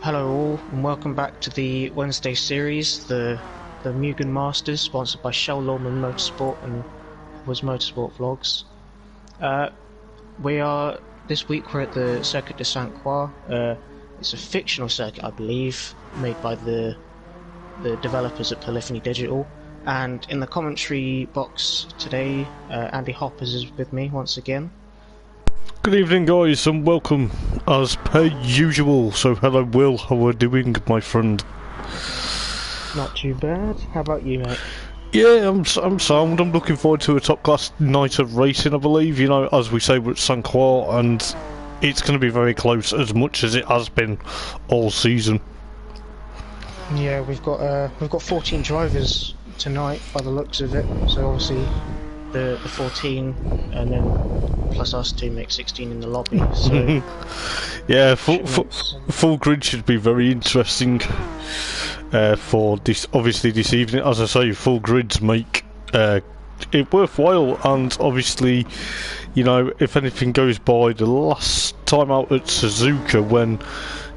Hello all, and welcome back to the Wednesday series, the Mugen Masters, sponsored by Chell, Lawman, Motorsport and was Motorsport Vlogs. This week we're at the Circuit de Saint Croix. It's a fictional circuit, I believe, made by the developers at Polyphony Digital. And in the commentary box today, Andy Hoppers is with me once again. Good evening guys and welcome as per usual. So hello Will, how are you doing my friend? Not too bad, how about you mate? Yeah, I'm sound. I'm looking forward to a top class night of racing I believe. You know, as we say we're at Saint Croix and it's going to be very close as much as it has been all season. Yeah, we've got 14 drivers tonight by the looks of it, so obviously the 14 and then plus us two make 16 in the lobby, so yeah, full grid should be very interesting for this, obviously this evening. As I say, full grids make it worthwhile, and obviously, you know, if anything goes by the last time out at Suzuka when,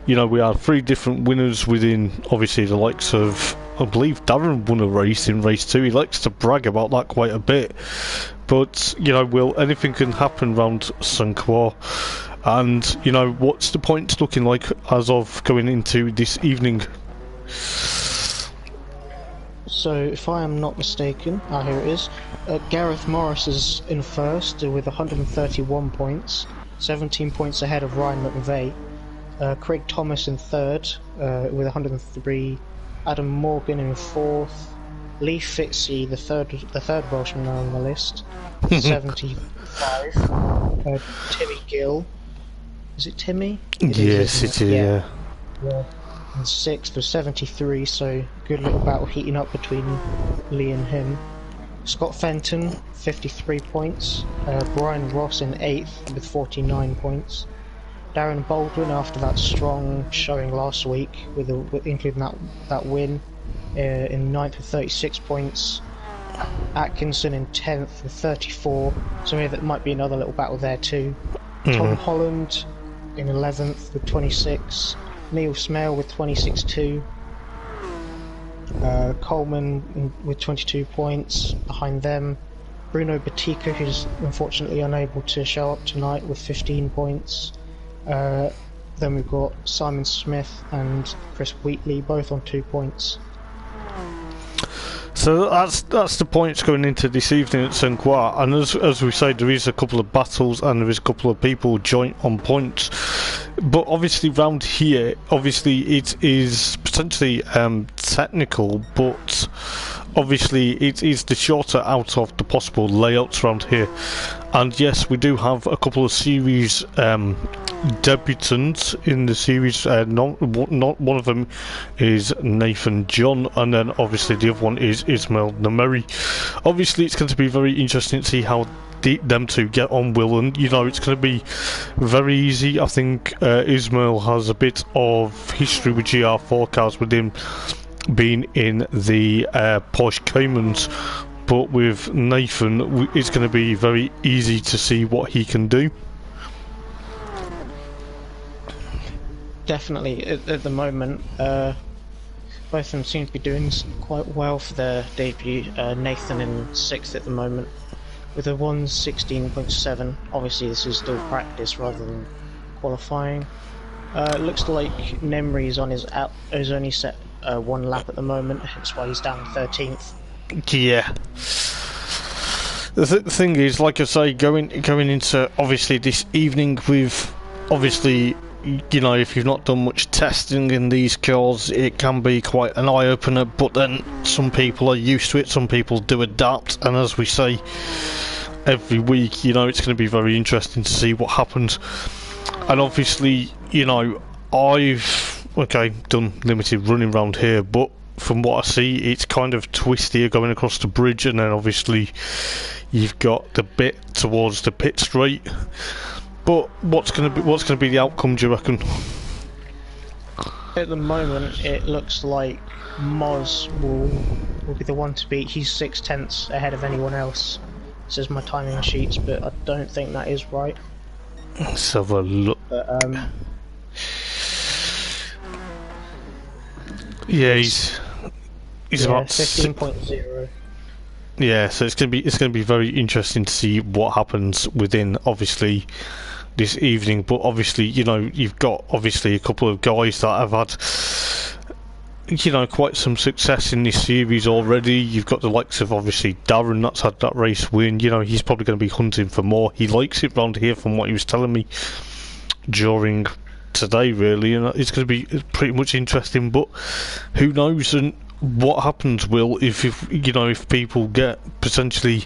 you know, we had 3 different winners within obviously the likes of, I believe Darren won a race in race 2. He likes to brag about that quite a bit. But, you know, Will, anything can happen round Saint Croix. And, you know, what's the points looking like as of going into this evening? So, if I am not mistaken, here it is. Gareth Morris is in first with 131 points, 17 points ahead of Ryan McVeigh. Craig Thomas in third with 103. Adam Morgan in fourth. Lee Fitzy, the third Welshman on the list, 75. Timmy Gill, is it Timmy? Yes, it is. Yeah. And sixth with 73. So good little battle heating up between Lee and him. Scott Fenton, 53 points. Brian Ross in eighth with 49 points. Darren Baldwin, after that strong showing last week, including that win, in 9th with 36 points. Atkinson in 10th with 34, so maybe that might be another little battle there too. Tom Holland in 11th with 26. Neil Smale with 26-2. Coleman with 22 points. Behind them, Bruno Batica, who's unfortunately unable to show up tonight, with 15 points. Then we've got Simon Smith and Chris Wheatley, both on 2 points. So that's the points going into this evening at Saint Croix, and as we say, there is a couple of battles and there is a couple of people joint on points. But obviously round here, obviously it is potentially technical, but obviously it is the shorter out of the possible layouts around here. And yes, we do have a couple of series debutants in the series. Not one of them is Nathan John, and then obviously the other one is Ismail Nameri. Obviously it's going to be very interesting to see how them two get on, Will, and you know it's going to be very easy. I think Ismail has a bit of history with GR4 cars, with him being in the Porsche Caymans, but with Nathan it's going to be very easy to see what he can do. Definitely, at the moment, both of them seem to be doing quite well for their debut. Nathan in 6th at the moment with a 1:16.7. Obviously this is still practice rather than qualifying. It looks like Nemri's on has only set 1 lap at the moment, hence why he's down 13th. Yeah. The thing is, like I say, going into obviously this evening with obviously, you know, if you've not done much testing in these cars, it can be quite an eye-opener, but then some people are used to it, some people do adapt, and as we say every week, you know, it's going to be very interesting to see what happens. And obviously, you know, I've done limited running around here, but from what I see, it's kind of twisty going across the bridge, and then obviously you've got the bit towards the pit straight. But what's going to be the outcome, do you reckon? At the moment, it looks like Moz will be the one to beat. He's 6/10 ahead of anyone else, says my timing sheets, but I don't think that is right. Let's have a look. But Yeah, he's about 15.0. Yeah, so it's gonna be very interesting to see what happens within obviously this evening. But obviously, you know, you've got obviously a couple of guys that have had, you know, quite some success in this series already. You've got the likes of obviously Darren that's had that race win. You know, he's probably going to be hunting for more. He likes it round here from what he was telling me during today, really, and it's going to be pretty much interesting. But who knows? And what happens, Will, if you know, if people get potentially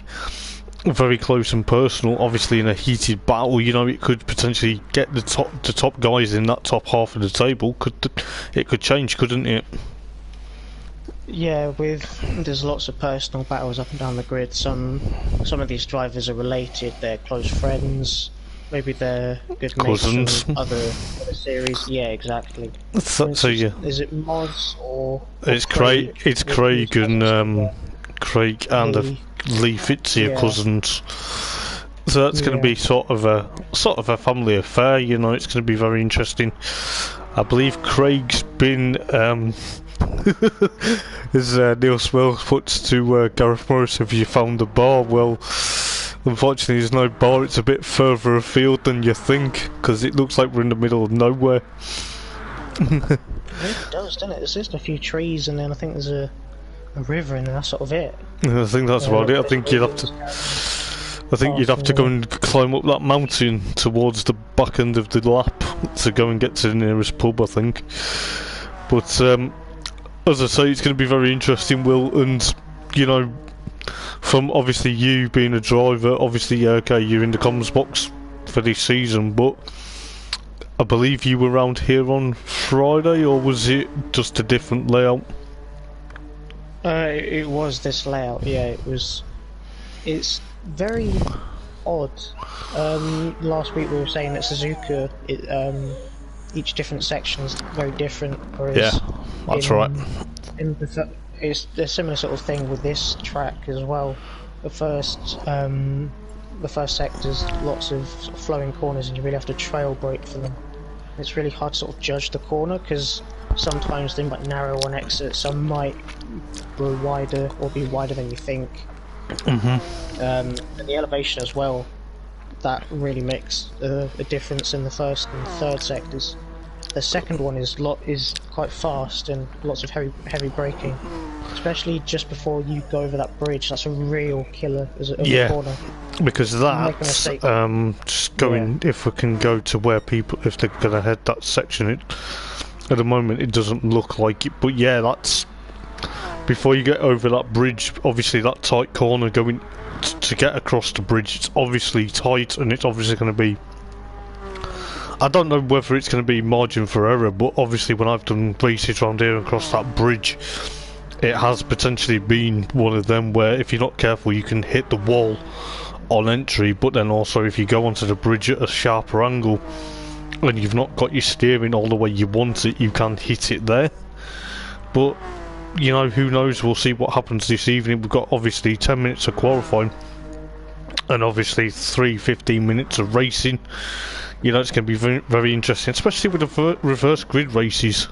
very close and personal, obviously in a heated battle, you know, it could potentially get the top guys in that top half of the table. It could change, couldn't it? Yeah, there's lots of personal battles up and down the grid. Some of these drivers are related. They're close friends. Maybe they're good Cousins. mates from other series. Yeah, So yeah. Is it Moz or It's Craig. It's Craig and Craig and Lee Fitzy are cousins. So that's going to be sort of a family affair. You know, it's going to be very interesting. I believe Craig's been. As Neil Swell puts to Gareth Morris, have you found the bar? Well, unfortunately there's no bar. It's a bit further afield than you think, because it looks like we're in the middle of nowhere. It does, doesn't it? There's just a few trees, and then I think there's a river, and that's sort of it. I think that's about it. I think you'd have to go and climb up that mountain towards the back end of the lap to go and get to the nearest pub, I think. But as I say, it's going to be very interesting, Will, and you know, from obviously you being a driver, obviously okay, you're in the comms box for this season, but I believe you were around here on Friday, or was it just a different layout? It was this layout, yeah. It was. It's very odd. Last week we were saying that Suzuka, each different section is very different. Whereas yeah, that's right. It's a similar sort of thing with this track as well. The first sector's lots of sort of flowing corners, and you really have to trail brake for them. It's really hard to sort of judge the corner, because sometimes they might narrow on exit, some might go wider or be wider than you think. And the elevation as well, that really makes a difference in the first and third sectors. The second one is quite fast and lots of heavy braking, especially just before you go over that bridge. That's a real killer as a corner. Because that's just going. Yeah. If we can go to where people, if they're going to head that section, at the moment it doesn't look like it. But yeah, that's before you get over that bridge. Obviously, that tight corner going to get across the bridge. It's obviously tight, and it's obviously going to be. I don't know whether it's going to be margin for error, but obviously when I've done races around here across that bridge, it has potentially been one of them where if you're not careful you can hit the wall on entry, but then also if you go onto the bridge at a sharper angle and you've not got your steering all the way you want it, you can hit it there. But, you know, who knows, we'll see what happens this evening. We've got obviously 10 minutes of qualifying and obviously 15 minutes of racing. You know, it's going to be very, very interesting, especially with the reverse grid races.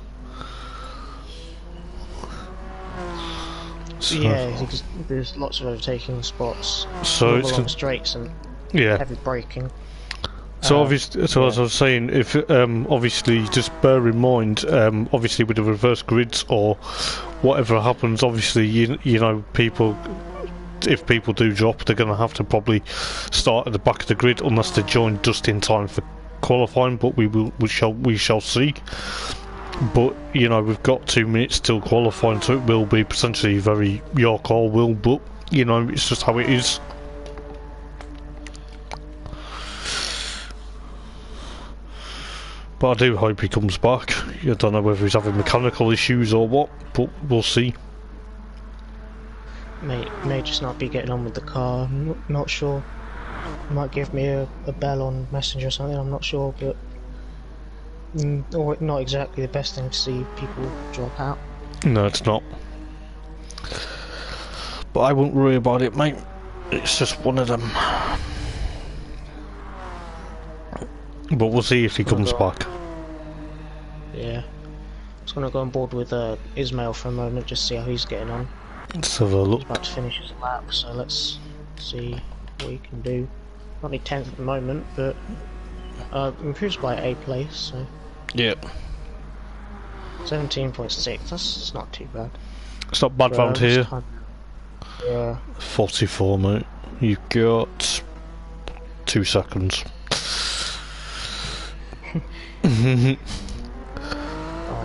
So, yeah, there's lots of overtaking spots, so it's along straights and heavy braking. So obviously, as I was saying, if obviously just bear in mind, obviously with the reverse grids or whatever happens, obviously you know people. If people do drop, they're going to have to probably start at the back of the grid unless they join just in time for qualifying. But we shall see. But you know, we've got 2 minutes till qualifying, so it will be potentially very your call, Will. But you know, it's just how it is. But I do hope he comes back. I don't know whether he's having mechanical issues or what, but we'll see. May just not be getting on with the car. I'm not sure. Might give me a bell on Messenger or something. I'm not sure, but not exactly the best thing to see people drop out. No, it's not. But I won't worry about it, mate. It's just one of them. But we'll see if he comes back. Yeah. Just gonna go on board with Ismail for a moment, just see how he's getting on. Let's have a look. He's about to finish his lap, so let's see what he can do. Only 10th at the moment, but improves by a place, so Yep. 17.6. That's not too bad. It's not bad round here. Yeah. 44, mate. You've got 2 seconds. Alright,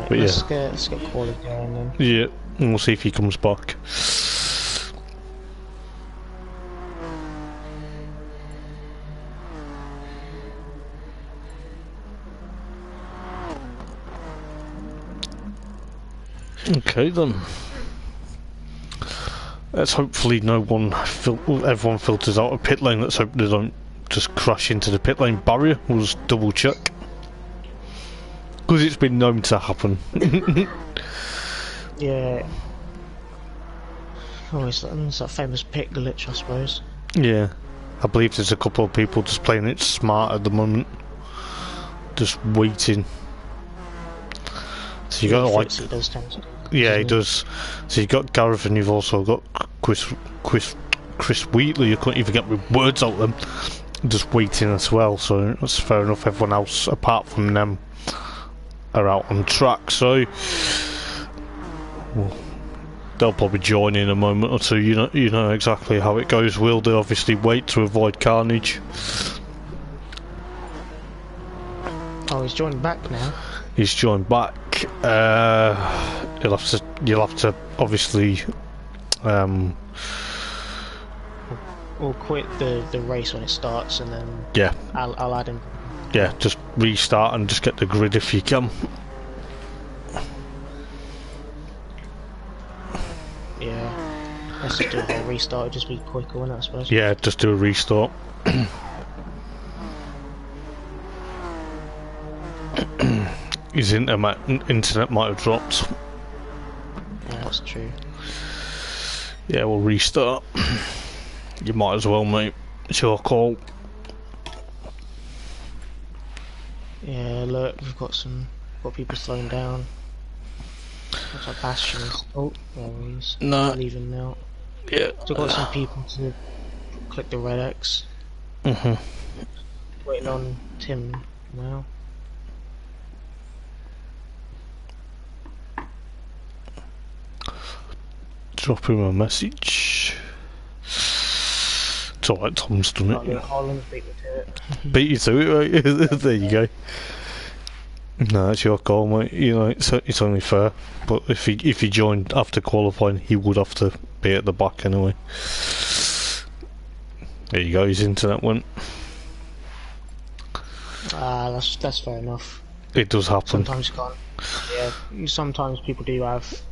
But let's get quality going then. Yeah, and we'll see if he comes back. Okay then. Let's hopefully everyone filters out of pit lane. Let's hope they don't just crash into the pit lane barrier. We'll just double check. Because it's been known to happen. Yeah. Oh, it's that famous pit glitch, I suppose. Yeah. I believe there's a couple of people just playing it smart at the moment. Just waiting. So you got like... He does tend to do. Yeah, he does. So you've got Gareth and you've also got Chris Wheatley. You couldn't even get my words out them. Just waiting as well, so that's fair enough. Everyone else, apart from them, are out on track, so well, they'll probably join in a moment or two. You know exactly how it goes. Will they obviously wait to avoid carnage? Oh, he's joined back now. He's joined back. You'll have to obviously We'll quit the race when it starts, and then yeah, I'll add him. Yeah, just restart and just get the grid if you can. Yeah, let's just do a whole restart. It'll just be quicker, wouldn't it, I suppose? Yeah, just do a restart. His internet might have dropped. Yeah, that's true. Yeah, we'll restart. You might as well, mate. It's your call. Yeah, look, we've got people slowing down. Looks like Bastion is... Oh, there he is. No. Leaving now. Yeah. So we've got some people to click the red X. Waiting on Tim now. Drop him a message. It's alright, Tom's done it. Yeah, Holland beat me to it. Beat you to it, right? There you go. No, it's your call, mate. You know, it's only fair. But if he joined after qualifying, he would have to be at the back anyway. There you go. His internet went. That's fair enough. It does happen. Sometimes you can't. Yeah, sometimes people do have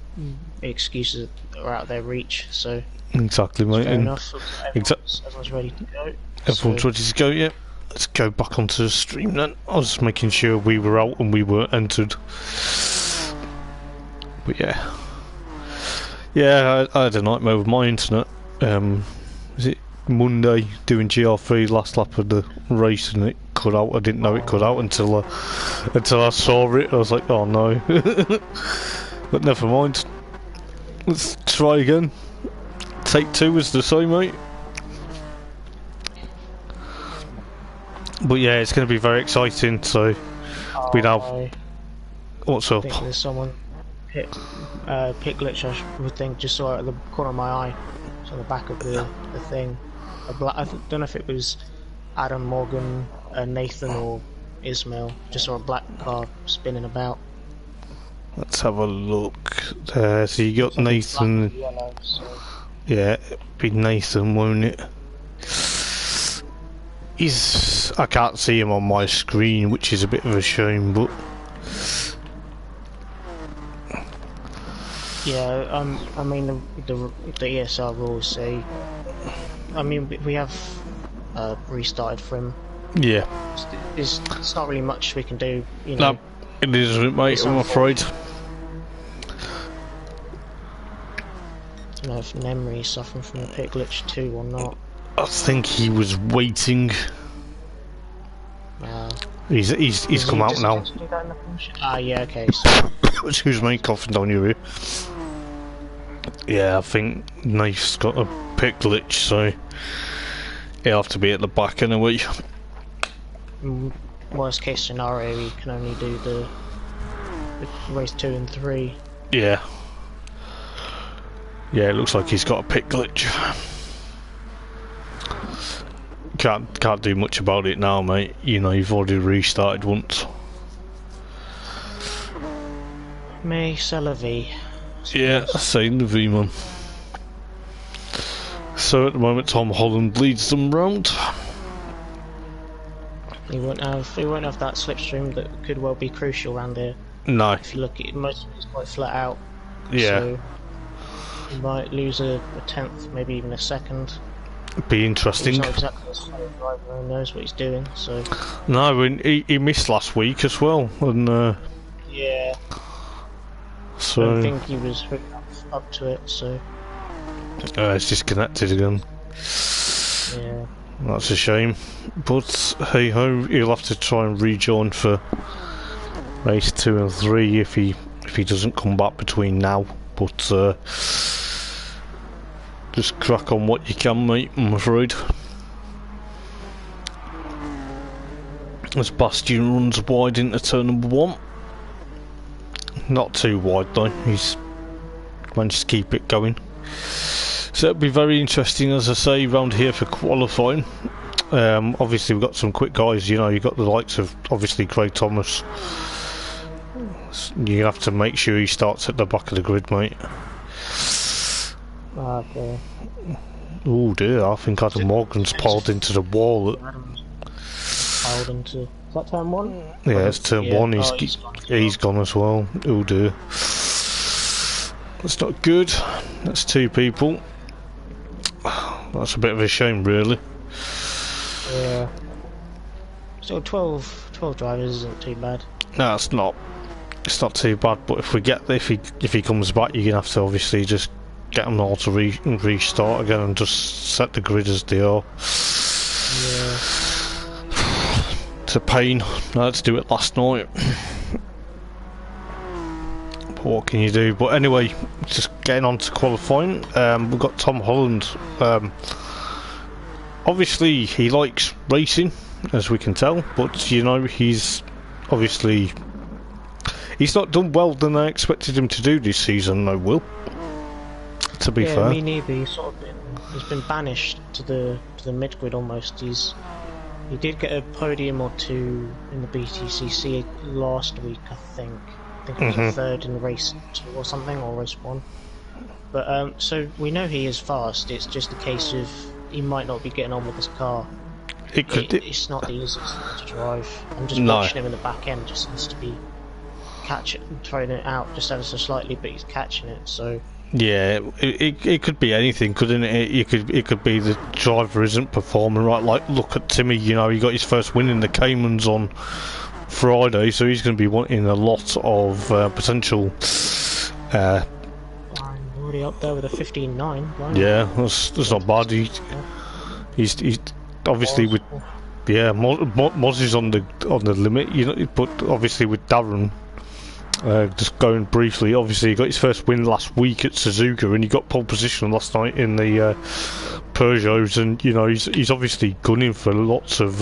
excuses that are out of their reach. So exactly, mate. fair enough. Everyone's ready to go. Everyone's ready to go. Yeah. Let's go back onto the stream then. I was making sure we were out and we were entered. But yeah. Yeah, I had a nightmare with my internet. Was it Monday doing GR3 last lap of the race and it cut out? I didn't know it cut out until I saw it. I was like, oh no. But never mind. Let's try again. Take 2 as the same, mate. But yeah, it's going to be very exciting. So we now. What's up? I think there's someone pit glitch. I would think just saw it at the corner of my eye. It's on the back of the thing. I don't know if it was Adam, Morgan, Nathan, or Ismail. Just saw a black car spinning about. Let's have a look. So you got Nathan. Yellow, so. Yeah, it'd be Nathan, won't it? I can't see him on my screen, which is a bit of a shame, but yeah, I mean the ESR rules say. I mean we have restarted for him. yeah. It's not really much we can do, you know. No, it isn't, mate. I'm afraid. You know, if Memory is suffering from a pit glitch too or not. I think he was waiting. He's come out now. Ah, yeah, okay. So. Excuse me, coughing down your ear. Yeah, I think Naif's got a pit glitch, so he'll have to be at the back anyway. Worst case scenario, he can only do the race 2 and 3. Yeah. Yeah, it looks like he's got a pit glitch. Can't do much about it now, mate. You know, you've already restarted once. Mais c'est la vie. Yeah, same the V, man. So at the moment, Tom Holland leads them round. He won't have that slipstream that could well be crucial around here. No. If you look at it, most of it's quite flat out. Yeah. So he might lose a tenth, maybe even a second. Be interesting. He's not exactly a slow driver and knows what he's doing, so. No, he missed last week as well, and yeah. So I don't think he was up to it, so. It's disconnected again. Yeah. That's a shame. But hey ho, he'll have to try and rejoin for race 2 and 3 if he doesn't come back between now. But just crack on what you can, mate, I'm afraid. As Bastion runs wide into turn number 1. Not too wide though, he's managed to keep it going. So it'll be very interesting, as I say, round here for qualifying. Obviously we've got some quick guys, you know, you've got the likes of, obviously, Craig Thomas. You have to make sure he starts at the back of the grid, mate. Okay. Oh dear, I think Adam Morgan's piled into the wall. Piled into... Is that turn 1? Yeah, it's turn 1, he's gone as well. Oh dear. That's not good. That's 2 people. That's a bit of a shame, really. Yeah. So 12 drivers isn't too bad. No, it's not. It's not too bad. But if he comes back, you're gonna have to obviously just get them all to restart again and just set the grid as they are. Yeah. It's a pain. I had to do it last night. What can you do? But anyway, just getting on to qualifying. We've got Tom Holland. Obviously, he likes racing, as we can tell. But you know, he's not done well than I expected him to do this season. No, Will. To be fair, me neither. He's been banished to the mid grid almost. He did get a podium or 2 in the BTCC last week, I think. I think it was a 3rd in race 2 or something, or race 1. But so we know he is fast. It's just a case of he might not be getting on with his car. It's not the easiest thing to drive. I'm just watching him in the back end. Just seems to be throwing it out just ever so slightly, but he's catching it. So. Yeah, it could be anything, couldn't it? It could be the driver isn't performing right. Like, look at Timmy. You know, he got his first win in the Caymans on Friday, so he's going to be wanting a lot of potential. Already up there with a 15.9. Right? Yeah, that's not bad. He's obviously with Moz is on the limit, you know. But obviously with Darren, just going briefly, obviously he got his first win last week at Suzuka, and he got pole position last night in the Peugeots, and you know he's obviously gunning for lots of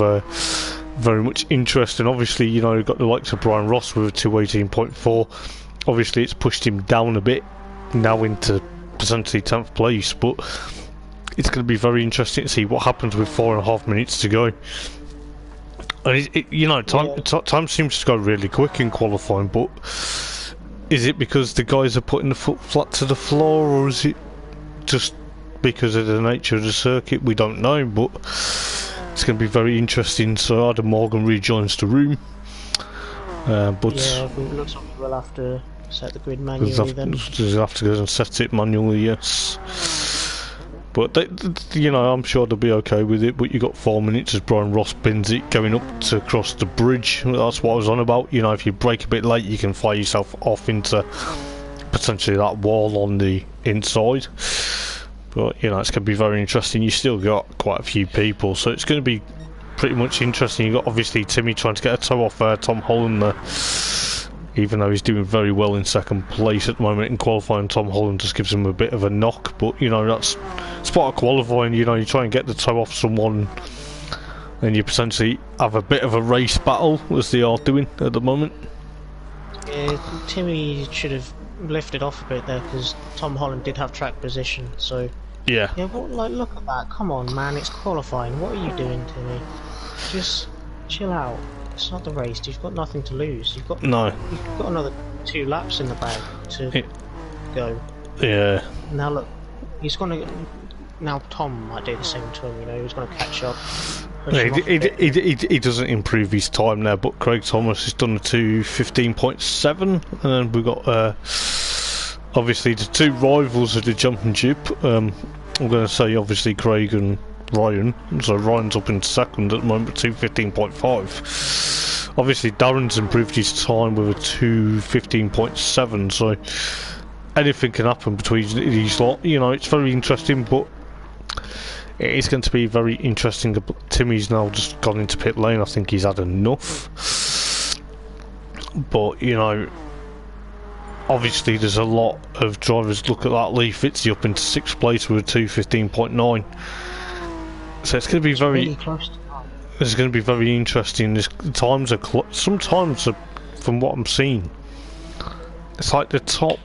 very much interest, and obviously you know you've got the likes of Brian Ross with a 218.4. Obviously it's pushed him down a bit now into potentially 10th place, but it's going to be very interesting to see what happens with 4.5 minutes to go. And you know, time seems to go really quick in qualifying, but is it because the guys are putting the foot flat to the floor, or is it just because of the nature of the circuit? We don't know, but it's going to be very interesting. So Adam Morgan rejoins the room, but yeah, it looks like we'll have to set the grid manually then. We'll have to go and set it manually, yes. But you know, I'm sure they'll be okay with it. But you got 4 minutes as Brian Ross bins it going up to cross the bridge. That's what I was on about. You know, if you brake a bit late, you can fire yourself off into potentially that wall on the inside. But you know, it's going to be very interesting. You still got quite a few people, so it's going to be pretty much interesting. You got obviously Timmy trying to get a toe off Tom Holland there, even though he's doing very well in second place at the moment in qualifying. Tom Holland just gives him a bit of a knock, but you know that's part of qualifying. You know, you try and get the toe off someone, and you potentially have a bit of a race battle as they are doing at the moment. Yeah, Timmy should have lifted off a bit there because Tom Holland did have track position. So yeah, but like look at that. Come on, man, it's qualifying. What are you doing, Timmy? Just chill out. It's not the race. You've got nothing to lose. You've got another 2 laps in the bag to go. Yeah. Now look, he's gonna. Now Tom might do the same to him. You know, he's gonna catch up. He doesn't improve his time now, but Craig Thomas has done a 2:15.7, and then we've got obviously the 2 rivals of the championship. I'm going to say obviously Craig and Ryan. So Ryan's up in second at the moment, 2:15.5. Obviously Darren's improved his time with a 2:15.7. So anything can happen between these lot. You know, it's very interesting, but it is going to be very interesting. Timmy's now just gone into pit lane. I think he's had enough. But, you know, obviously there's a lot of drivers. Look at that, Lee Fitzy up into 6th place with a 2:15.9. So it's going to be very... It's going to be very interesting. Times are... Sometimes, from what I'm seeing, it's like the top...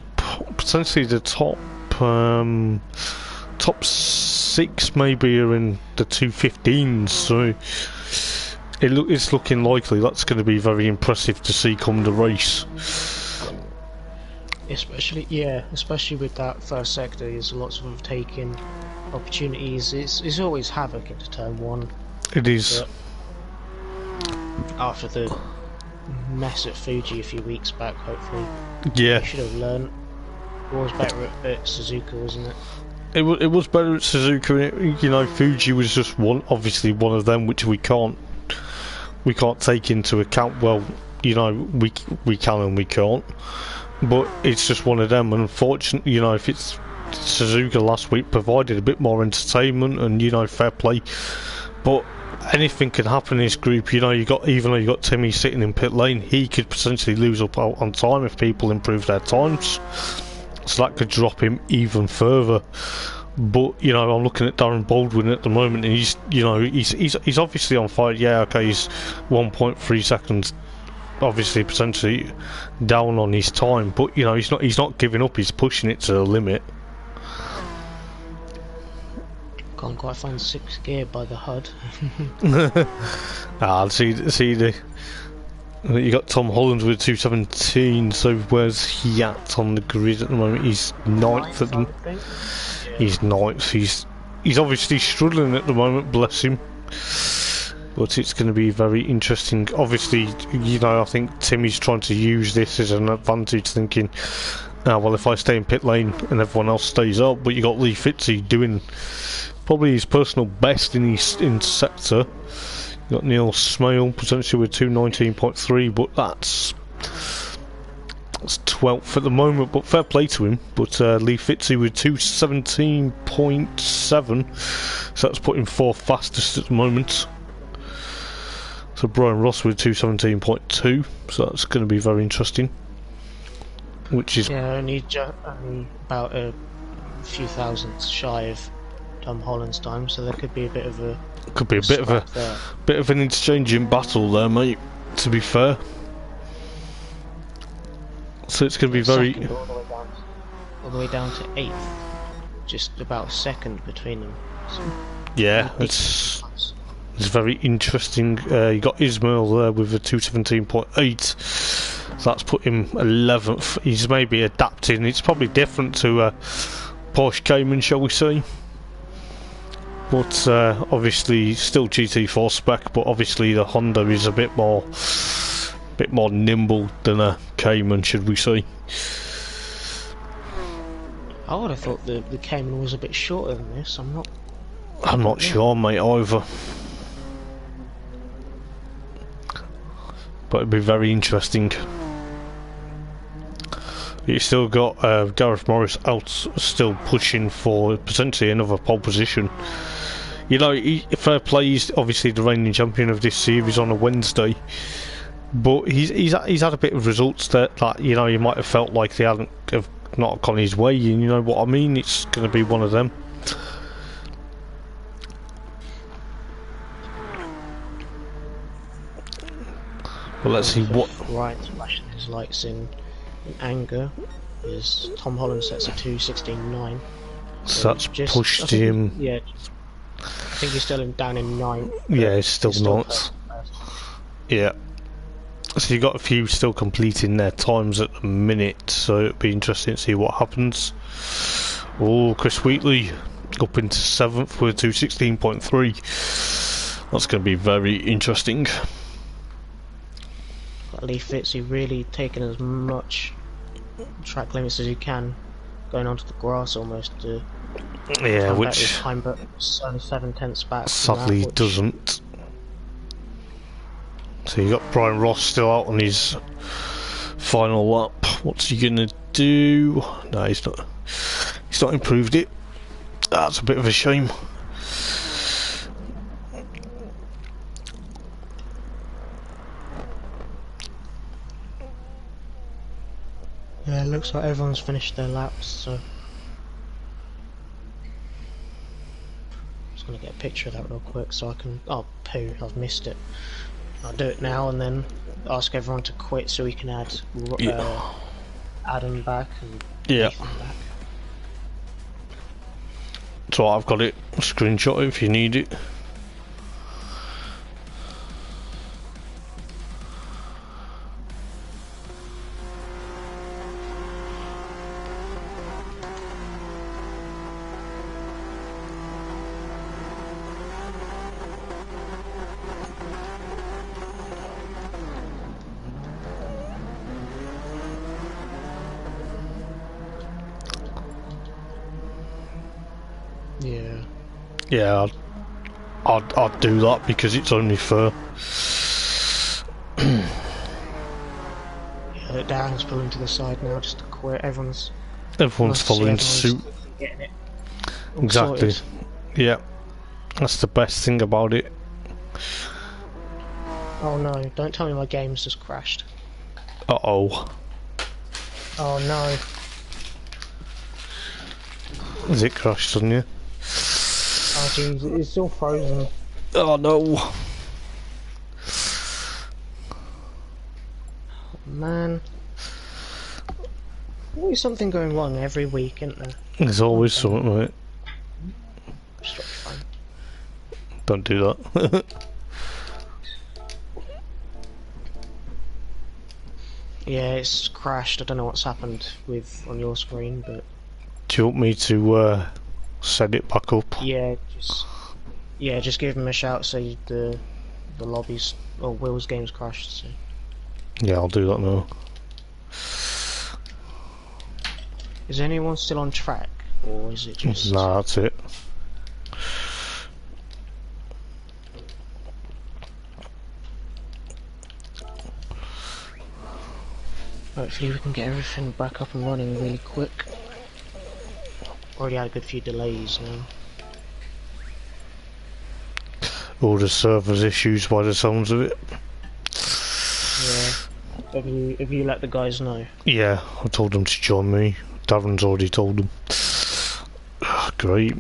Potentially the top... top 6 maybe are in the 2:15s, so it's looking likely. That's going to be very impressive to see come the race. Especially with that first sector, there's lots of taking opportunities. It's always havoc into turn 1. It is. After the mess at Fuji a few weeks back, hopefully. Yeah. You should have learned. It was better at Suzuka, wasn't it? It was better at Suzuka. You know, Fuji was just obviously one of them, which we can't take into account. Well, you know, we can and we can't, but it's just one of them. And unfortunately, you know, if it's Suzuka last week provided a bit more entertainment and, you know, fair play, but anything can happen in this group. You know, even though you got Timmy sitting in pit lane, he could potentially lose out on time if people improve their times. So that could drop him even further. But, you know, I'm looking at Darren Baldwin at the moment, and he's obviously on fire. Yeah, okay, he's 1.3 seconds, obviously potentially down on his time. But, you know, he's not giving up. He's pushing it to the limit. Can't quite find 6th gear by the HUD. You got Tom Holland with 2:17, so where's he at on the grid at the moment? He's 9th at the... He's 9th. He's obviously struggling at the moment, bless him. But it's going to be very interesting. Obviously, you know, I think Timmy's trying to use this as an advantage, thinking, well, if I stay in pit lane and everyone else stays up, but you got Lee Fitzy doing probably his personal best in sector. You got Neil Smale potentially with 2:19.3, but that's 12th at the moment. But fair play to him. But Lee Fitzy with 2:17.7, so that's putting 4th fastest at the moment. So Brian Ross with 2:17.2, so that's going to be very interesting. Which is only about a few thousandths shy of Tom Holland's time, so there could be a bit of a bit of an interchanging battle there, mate. To be fair, so it's going to be very all the way down to 8th, just about a second between them. So yeah, it's very interesting. You got Ismail there with a 2:17.8. So that's put him 11th. He's maybe adapting. It's probably different to Porsche Cayman, shall we say? But obviously still GT4 spec, but obviously the Honda is a bit more nimble than a Cayman, should we say? I would have thought the Cayman was a bit shorter than this. I'm not sure, mate, either. But it'd be very interesting. You still got Gareth Morris out, still pushing for potentially another pole position. You know, fair play. He's obviously the reigning champion of this series on a Wednesday, but he's had a bit of results that, like, you know, you might have felt like they hadn't have not gone his way. And you know what I mean? It's going to be one of them. Well, let's see what. Ryan's flashing his lights in anger. Is Tom Holland sets a 2:16.9. So that's pushed him. Yeah, I think he's still down in 9th. Yeah, it's still not. Yeah. So you've got a few still completing their times at the minute, so it'll be interesting to see what happens. Oh, Chris Wheatley up into 7th with 2:16.3. That's going to be very interesting. Lee Fitzy really taking as much track limits as he can, going onto the grass almost to which time, but it's only 7/10 back. Sadly that, doesn't. So you got Brian Ross still out on his final lap. What's he gonna do? No, he's not. He's not improved it. That's a bit of a shame. Yeah, it looks like everyone's finished their laps, so just gonna get a picture of that real quick so I can. Oh, poo! I've missed it. I'll do it now and then ask everyone to quit so we can add Adam back and Ethan back. So I've got it. Screenshot it if you need it. Yeah, I'd do that because it's only fair. Yeah, Darren's pulling to the side now just to quit. Everyone's following suit. Getting it Exactly. sorted. Yeah, that's the best thing about it. Oh no! Don't tell me my game's just crashed. Oh Oh no! Has it crashed on you? Oh jeez, it's still frozen. Oh no! Oh, man, always something going wrong every week, isn't there? There's always something, right? Just fine. Don't do that. Yeah, it's crashed. I don't know what's happened on your screen, but Do you want me to set it back up? yeah, just give him a shout. Say the lobbies or Will's game's crashed. So. Yeah, I'll do that now. Is anyone still on track, or is it just? Nah, that's it. Hopefully we can get everything back up and running really quick. Already had a good few delays now. All the servers issues by the sounds of it. Yeah. Have you let the guys know? Yeah, I told them to join me. Darren's already told them. Great.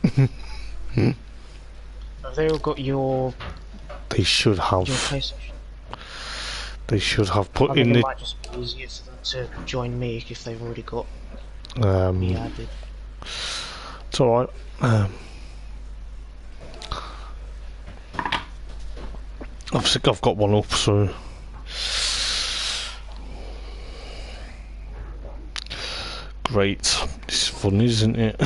Have they all got your? They should have. Your PlayStation? They should have put I think in it the. might just be easier for them to join me if they've already got me added. It's alright. I've got one up, so. Great. This is fun, isn't it?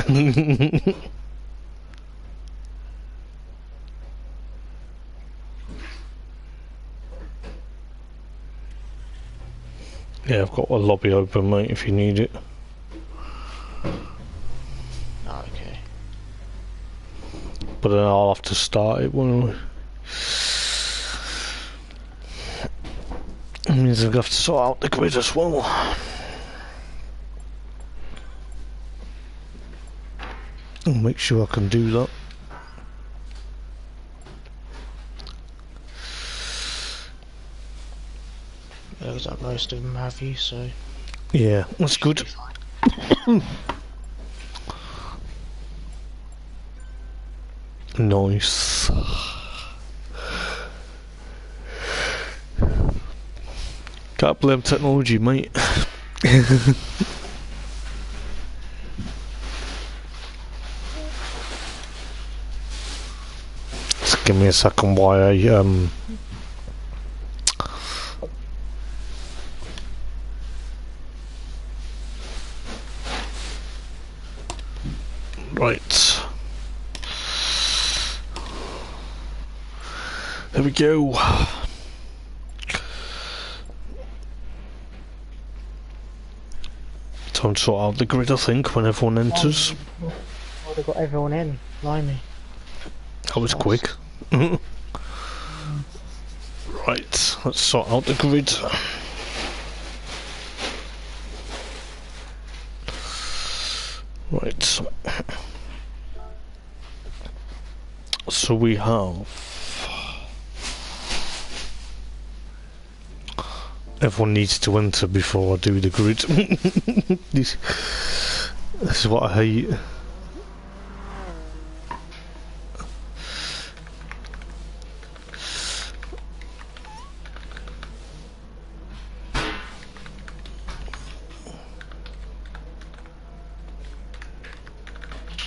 Yeah, I've got a lobby open, mate, if you need it. Oh, okay. But then I'll have to start it, won't I? It means I'll have to sort out the grid as well. I'll make sure I can do that. shows that most of them have you, so... Yeah, that's good. Nice. Can't blame technology, mate. Just give me a second while I right. There we go. Time to sort out the grid, I think, when everyone enters. Oh, they've got everyone in. Blimey. That was quick. Right, let's sort out the grid. Right. So we have... Everyone needs to enter before I do the grid. This is what I hate.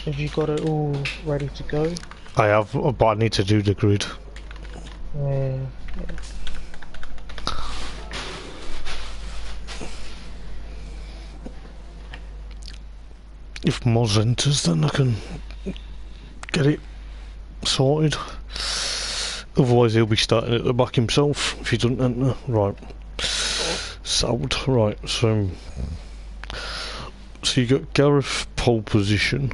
Have you got it all ready to go? I have, but I need to do the grid. Yeah. If Moz enters, then I can get it sorted. Otherwise, he'll be starting at the back himself if he doesn't enter. Right. Sold. Right, so you got Gareth pole position.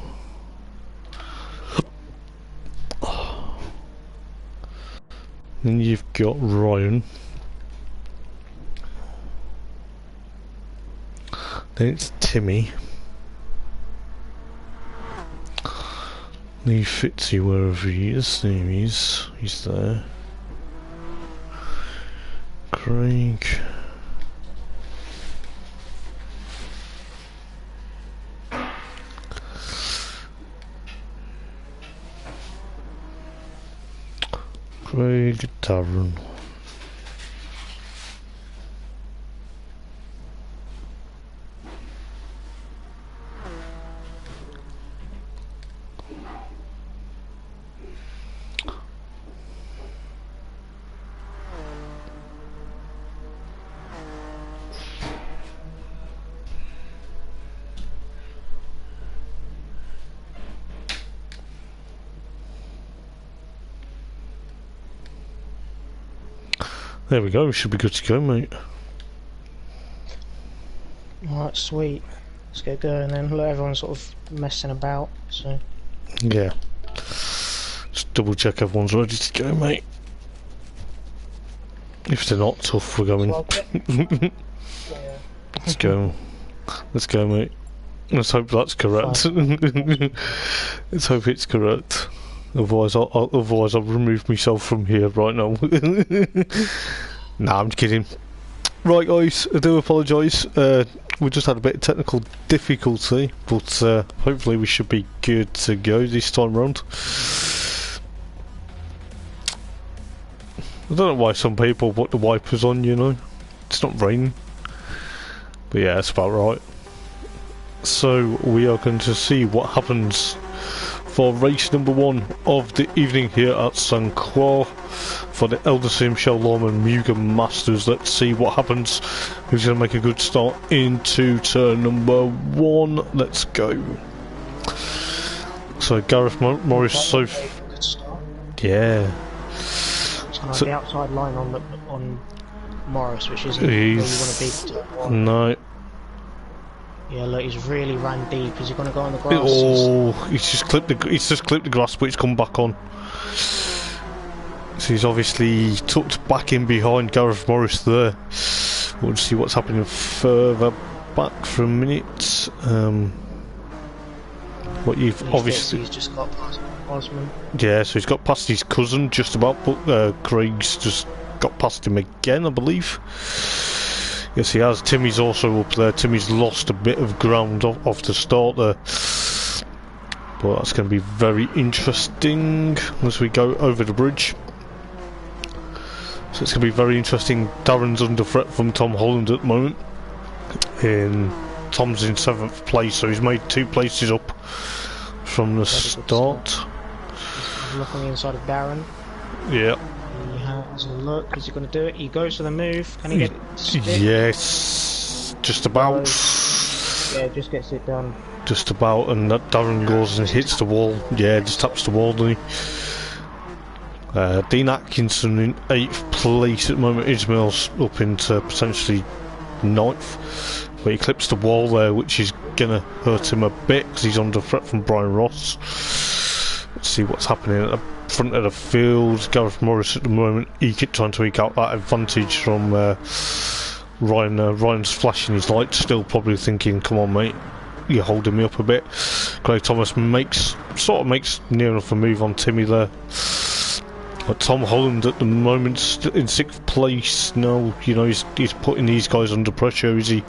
Then you've got Ryan. Then it's Timmy. Leave Fitzy wherever he is. There he is. He's there. Craig. Craig, Darren. There we go, we should be good to go, mate. Alright, sweet. Let's get going then. Look, everyone's sort of messing about, so... Yeah. Just double check everyone's ready to go, mate. If they're not tough, we're going. Yeah. Let's go. Let's go, mate. Let's hope that's correct. Let's hope it's correct. Otherwise, I'll remove myself from here right now. Nah, I'm kidding. Right, guys, I do apologise. We just had a bit of technical difficulty, but hopefully we should be good to go this time round. I don't know why some people put the wipers on, you know. It's not raining. But yeah, that's about right. So we are going to see what happens for race number 1 of the evening here at St. Croix for the Eldar Chell Lawman Mugen Masters. Let's see what happens. Who's going to make a good start into turn number 1? Let's go. So Gareth Morris, so yeah. So, the outside line on Morris, which isn't where you want to be. No. Yeah, look, he's really ran deep. Is he going to go on the grass? Oh, he's just clipped the grass, but it's come back on. So he's obviously tucked back in behind Gareth Morris there. We'll see what's happening further back for a minute. What you've obviously... He's just got past Osman. Yeah, so he's got past his cousin just about, but Craig's just got past him again, I believe. Yes, he has. Timmy's also up there. Timmy's lost a bit of ground off the start there. But that's going to be very interesting as we go over the bridge. So it's going to be very interesting. Darren's under threat from Tom Holland at the moment. Tom's in 7th place, so he's made 2 places up from the start. He's looking inside of Darren. Yeah. He has a look. Is he going to do it? He goes for the move. Can he get it? Stick? Yes. Just about. Yeah, just gets it done. Just about, and that Darren goes and hits the wall. Yeah, just taps the wall, doesn't he? Dean Atkinson in 8th place at the moment. Ismail's up into potentially 9th. But he clips the wall there, which is going to hurt him a bit because he's under threat from Brian Ross. Let's see what's happening at the front of the field. Gareth Morris at the moment, trying to eke out that advantage from Ryan. Ryan's flashing his lights, still probably thinking, come on mate, you're holding me up a bit. Craig Thomas makes near enough a move on Timmy there. But Tom Holland at the moment in 6th place. No, you know, he's putting these guys under pressure, is he?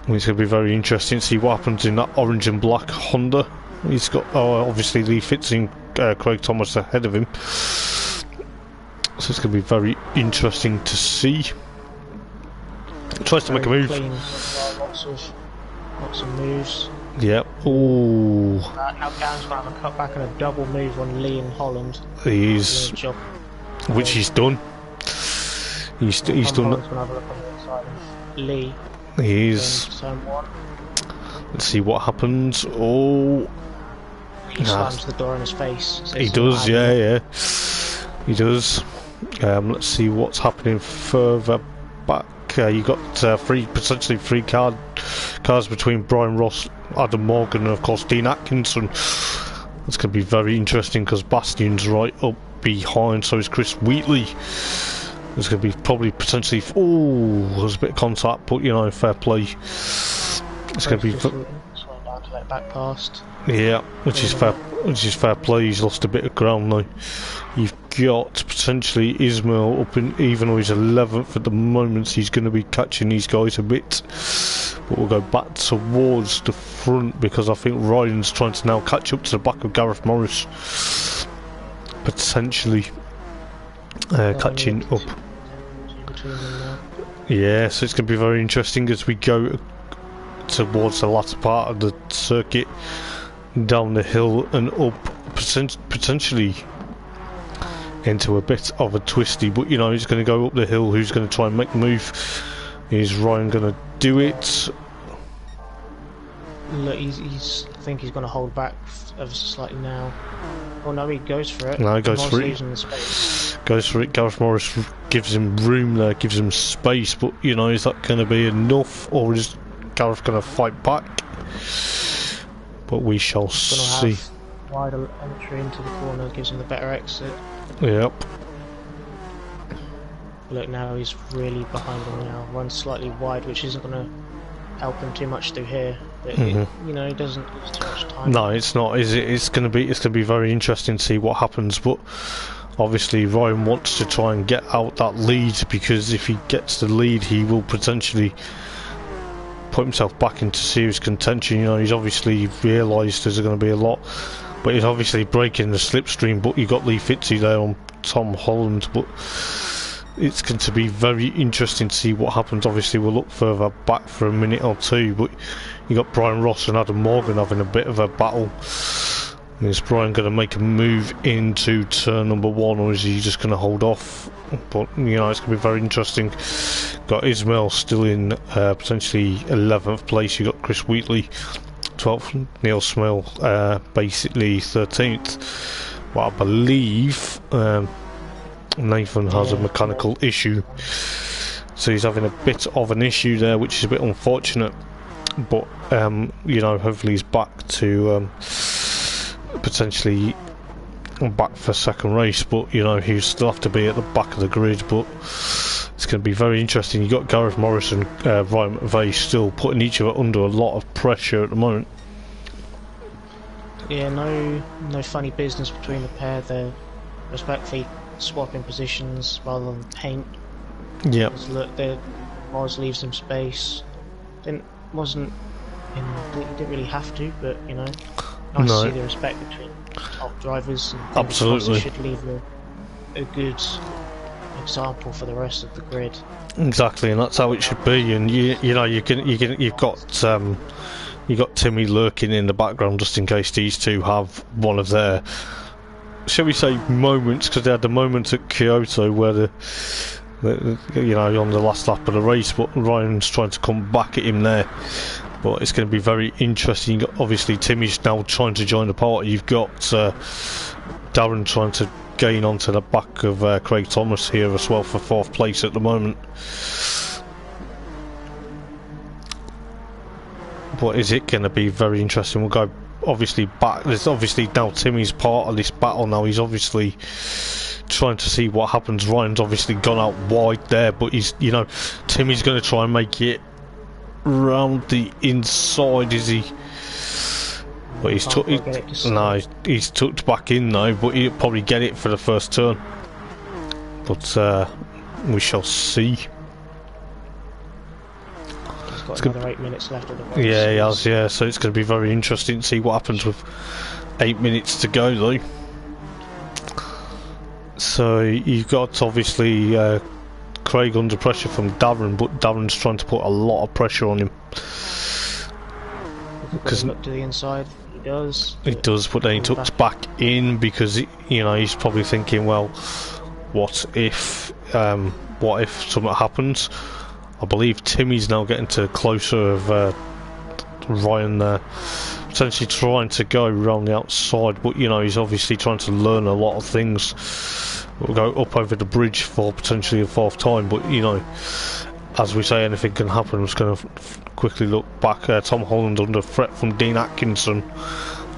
It's going to be very interesting to see what happens in that orange and black Honda. He's got, obviously Lee Fitzing, Craig Thomas ahead of him. So it's going to be very interesting to see. Tries to make a move. Clean. Lots of moves. Yep. Ooh. Now Darren's going to have a cutback and a double move on Lee and Holland. He's, which he's done. He's done. Holland's going to have a look on the inside of Lee. He's. Let's see what happens. Oh. He slams the door in his face. So he does, yeah. He does. Let's see what's happening further back. You got potentially three cars between Brian Ross, Adam Morgan, and of course Dean Atkinson. That's going to be very interesting because Bastion's right up behind, so is Chris Wheatley. There's going to be probably potentially. Oh, there's a bit of contact, but you know, fair play. It's going to be. Down to that back past. Yeah, which is fair play. He's lost a bit of ground now. You've got potentially Ismail up in, even though he's 11th at the moment, he's going to be catching these guys a bit. But we'll go back towards the front because I think Ryan's trying to now catch up to the back of Gareth Morris. Potentially catching up. Yeah, so it's going to be very interesting as we go towards the latter part of the circuit, down the hill and up, potentially into a bit of a twisty, but you know, he's going to go up the hill. Who's going to try and make the move? Is Ryan going to do it? Look, I think he's going to hold back ever so slightly now. Oh no, he goes for it. No, he goes for it. Goes for it. Gareth Morris gives him room there, gives him space, but you know, is that going to be enough, or is Gareth going to fight back? But we shall see. Wider entry into the corner gives him the better exit. Yep. Look, now he's really behind him now. Runs slightly wide, which isn't going to help him too much through here. But you know, he doesn't lose too much time. No, it's not. Is it? It's going to be very interesting to see what happens. But obviously, Ryan wants to try and get out that lead, because if he gets the lead, he will potentially put himself back into serious contention. You know, he's obviously realised there's going to be a lot, but he's obviously breaking the slipstream. But you got Lee Fitzy there on Tom Holland, but it's going to be very interesting to see what happens. Obviously, we'll look further back for a minute or two, but you got Brian Ross and Adam Morgan having a bit of a battle. Is Brian going to make a move into turn number 1, or is he just going to hold off? But you know, it's going to be very interesting. Got Ismail still in potentially 11th place. You got Chris Wheatley 12th, Neil Smell basically 13th. Well, I believe Nathan has a mechanical issue, so he's having a bit of an issue there, which is a bit unfortunate. But you know, hopefully he's back to potentially back for second race. But you know, he'll still have to be at the back of the grid. But it's going to be very interesting. You got Gareth Morris and Ryan McVeigh still putting each other under a lot of pressure at the moment. Yeah, no funny business between the pair. They're respectfully swapping positions rather than paint. Yep. Look, there, Moz leaves him space. Wasn't he didn't really have to, but you know, nice to see the respect between top drivers. And absolutely, should leave a good example for the rest of the grid. Exactly, and that's how it should be. And you've got Timmy lurking in the background just in case these two have one of their, shall we say, moments, because they had the moment at Kyoto where the on the last lap of the race, but Ryan's trying to come back at him there. But it's going to be very interesting. Obviously, Timmy's now trying to join the party. You've got Darren trying to gain onto the back of Craig Thomas here as well for 4th place at the moment. But is it going to be very interesting? We'll go obviously back. There's obviously now Timmy's part of this battle now. He's obviously trying to see what happens. Ryan's obviously gone out wide there, but Timmy's going to try and make it round the inside, is he? But he's tucked back in now, but he'll probably get it for the first turn. But we shall see. He's got another 8 minutes left of the race. Yeah, he has, yeah, so it's going to be very interesting to see what happens with 8 minutes to go though. So you've got obviously Craig under pressure from Darren, but Darren's trying to put a lot of pressure on him. Because look to the inside, he does. He does, but then he tucks back in because he's probably thinking, well, what if something happens? I believe Timmy's now getting to closer of Ryan there, potentially trying to go around the outside, but he's obviously trying to learn a lot of things. We'll go up over the bridge for potentially a 4th time, but as we say, anything can happen. I'm just going to quickly look back. Tom Holland under threat from Dean Atkinson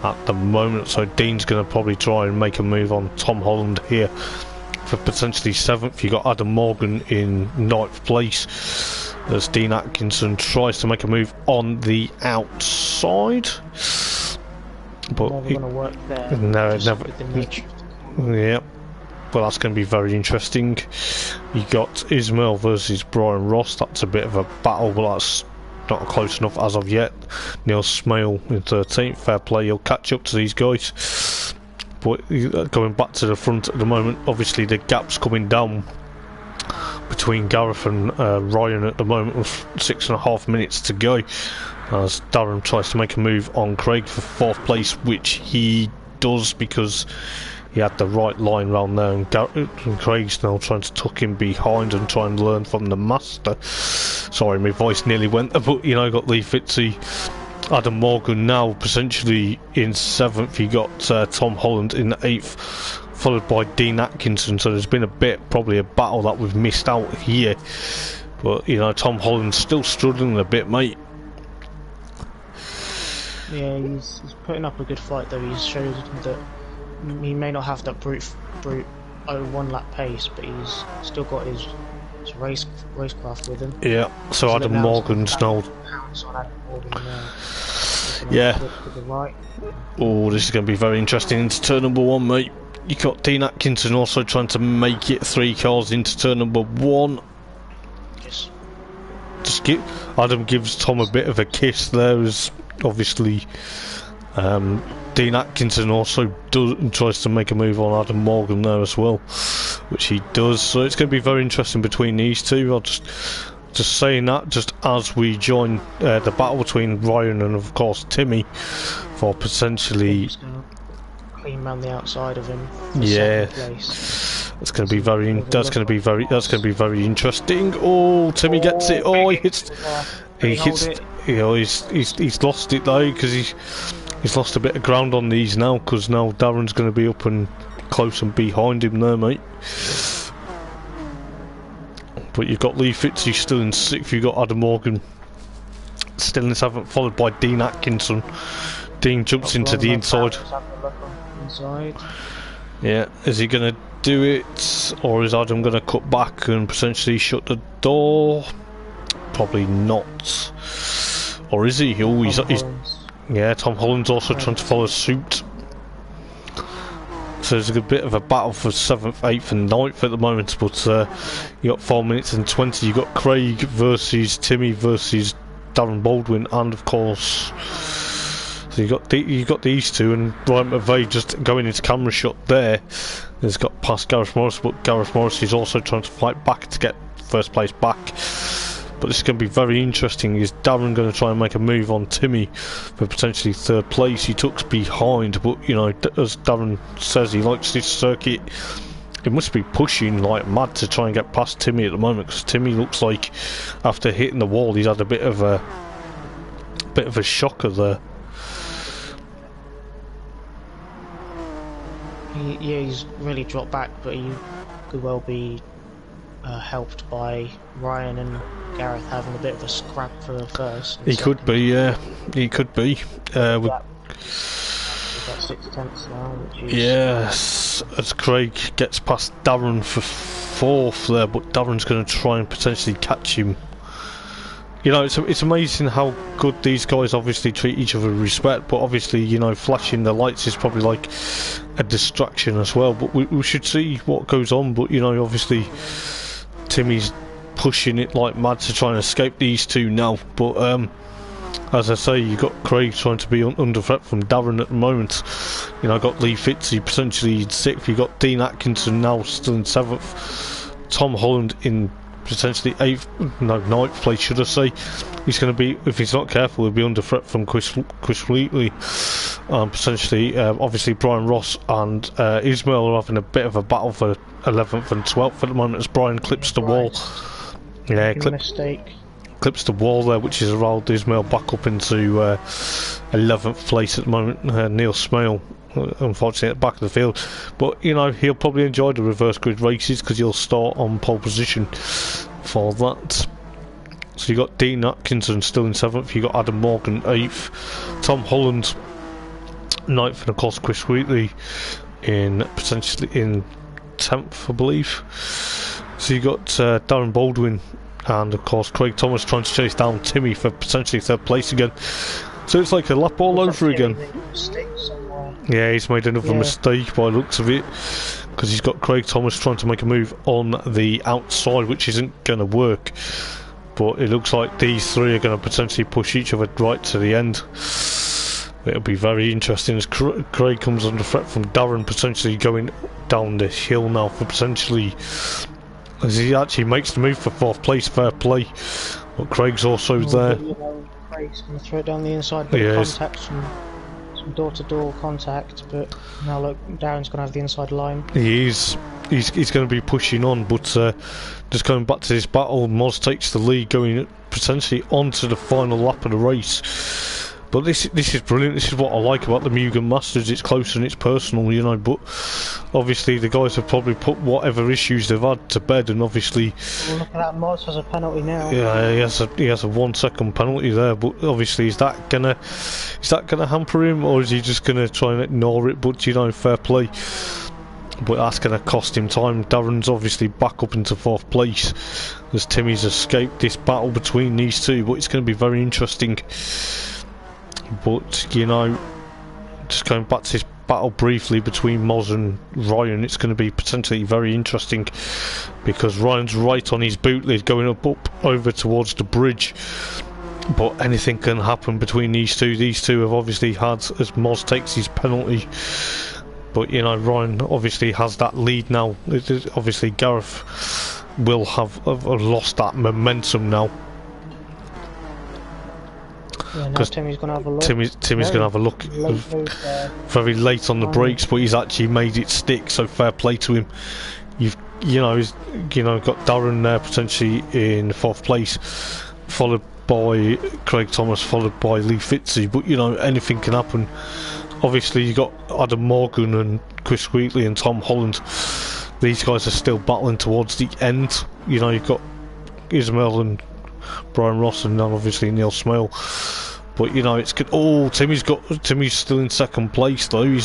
at the moment, so Dean's going to probably try and make a move on Tom Holland here for potentially 7th. You got Adam Morgan in 9th place as Dean Atkinson tries to make a move on the outside, but never going to work there. No, never. Yeah. Well, that's going to be very interesting. You got Ismail versus Brian Ross. That's a bit of a battle, but that's not close enough as of yet. Neil Smale in 13th. Fair play, he'll catch up to these guys. But going back to the front at the moment, obviously the gap's coming down between Gareth and Ryan at the moment with 6.5 minutes to go. As Darren tries to make a move on Craig for 4th place, which he does because he had the right line round there, and Craig's now trying to tuck him behind and try and learn from the master. Sorry, my voice nearly went there, but got Lee Fitzy, Adam Morgan now potentially in 7th. You got Tom Holland in 8th, followed by Dean Atkinson. So there's been probably a battle that we've missed out here. But Tom Holland's still struggling a bit, mate. Yeah, he's putting up a good fight though. He's showed that he may not have that brute 1 lap pace, but he's still got his racecraft with him. Yeah, so Adam Morgan's now. Yeah. Right. Oh, this is going to be very interesting into turn number 1, mate. You got Dean Atkinson also trying to make it 3 cars into turn number 1. Adam gives Tom a bit of a kiss there, as obviously Dean Atkinson also tries to make a move on Adam Morgan there as well, which he does. So it's going to be very interesting between these two. I'll just saying that just as we join the battle between Ryan and of course Timmy for potentially clean round the outside of him. Yeah, that's going to be very interesting. Oh, Timmy gets it. Oh, he's lost it though, because he's lost a bit of ground on these now, because now Darren's going to be up and close and behind him there, mate. But you've got Lee Fitzy still in 6th. You've got Adam Morgan still in 7th, followed by Dean Atkinson. Dean jumps into the inside. Yeah, is he going to do it, or is Adam going to cut back and potentially shut the door? Probably not. Or is he? Oh, he's yeah, Tom Holland's also trying to follow suit. there's a bit of a battle for 7th, 8th and 9th at the moment, but you got 4 minutes and 20. You got Craig versus Timmy versus Darren Baldwin, and of course, so you got these two, and Ryan McVeigh just going into camera shot there. He's got past Gareth Morris, but Gareth Morris is also trying to fight back to get first place back. But this is going to be very interesting. Is Darren going to try and make a move on Timmy for potentially 3rd place? He took behind, but you know, as Darren says, he likes this circuit. He must be pushing like mad to try and get past Timmy at the moment, because Timmy looks like after hitting the wall, he's had a bit of a shocker there. Yeah, he's really dropped back, but he could well be helped by Ryan and Gareth having a bit of a scrap for first. He could be, yeah. He could be. We've got 6/10 now, which is... Yes, as Craig gets past Darren for 4th there, but Darren's going to try and potentially catch him. You know, it's amazing how good these guys obviously treat each other with respect, but obviously, you know, flashing the lights is probably like a distraction as well. But we should see what goes on, but you know, obviously Timmy's pushing it like mad to try and escape these two now, but as I say, you got Craig trying to be under threat from Darren at the moment. You know, got Lee Fitzy potentially in 6th, you got Dean Atkinson now still in 7th, Tom Holland in potentially 9th place, should I say. He's going to be, if he's not careful, he'll be under threat from Chris Wheatley, potentially. Obviously Brian Ross and Ismail are having a bit of a battle for 11th and 12th at the moment as Brian clips the wall. Yeah, clips the wall there, which has allowed Ismail back up into 11th place at the moment. Neil Smale, unfortunately, at the back of the field, but you know, he'll probably enjoy the reverse grid races because he'll start on pole position for that. So you got Dean Atkinson still in 7th, you got Adam Morgan 8th, Tom Holland 9th, and of course Chris Wheatley potentially in 10th, I believe. So you got Darren Baldwin and of course Craig Thomas trying to chase down Timmy for potentially 3rd place again. So it's like a lap all over again. Yeah, he's made another mistake by the looks of it, because he's got Craig Thomas trying to make a move on the outside, which isn't going to work. But it looks like these three are going to potentially push each other right to the end. It'll be very interesting as Craig comes under threat from Darren, potentially going down this hill now for potentially, as he actually makes the move for 4th place, fair play. But Craig's also there. Craig's going to throw it down the inside, but contact from some door-to-door contact, but now look, Darren's going to have the inside line. He's going to be pushing on, but just going back to this battle, Moz takes the lead going potentially onto the final lap of the race. But this is brilliant. This is what I like about the Mugen Masters. It's close and it's personal, you know. But obviously the guys have probably put whatever issues they've had to bed, and obviously. Well, look at that. Moz has a penalty now. Yeah, he has a 1 second penalty there. But obviously, is that gonna hamper him, or is he just gonna try and ignore it? But you know, fair play. But that's going to cost him time. Darren's obviously back up into 4th place as Timmy's escaped this battle between these two. But it's going to be very interesting. But you know, just going back to this battle briefly between Moz and Ryan, it's going to be potentially very interesting because Ryan's right on his bootleg going up over towards the bridge. But anything can happen between these two. These two have obviously had, as Moz takes his penalty. But you know, Ryan obviously has that lead now. Obviously Gareth will have lost that momentum now. Yeah, now Timmy's going to have a look. Timmy's going to have a look. Very late on the brakes, but he's actually made it stick. So fair play to him. He's got Darren there potentially in 4th place, followed by Craig Thomas, followed by Lee Fitzy. But you know, anything can happen. Obviously, you got Adam Morgan and Chris Wheatley and Tom Holland. These guys are still battling towards the end. You know, you've got Ismail and Brian Ross, and now obviously Neil Smale. But you know, it's good. Oh, Timmy's still in 2nd place though.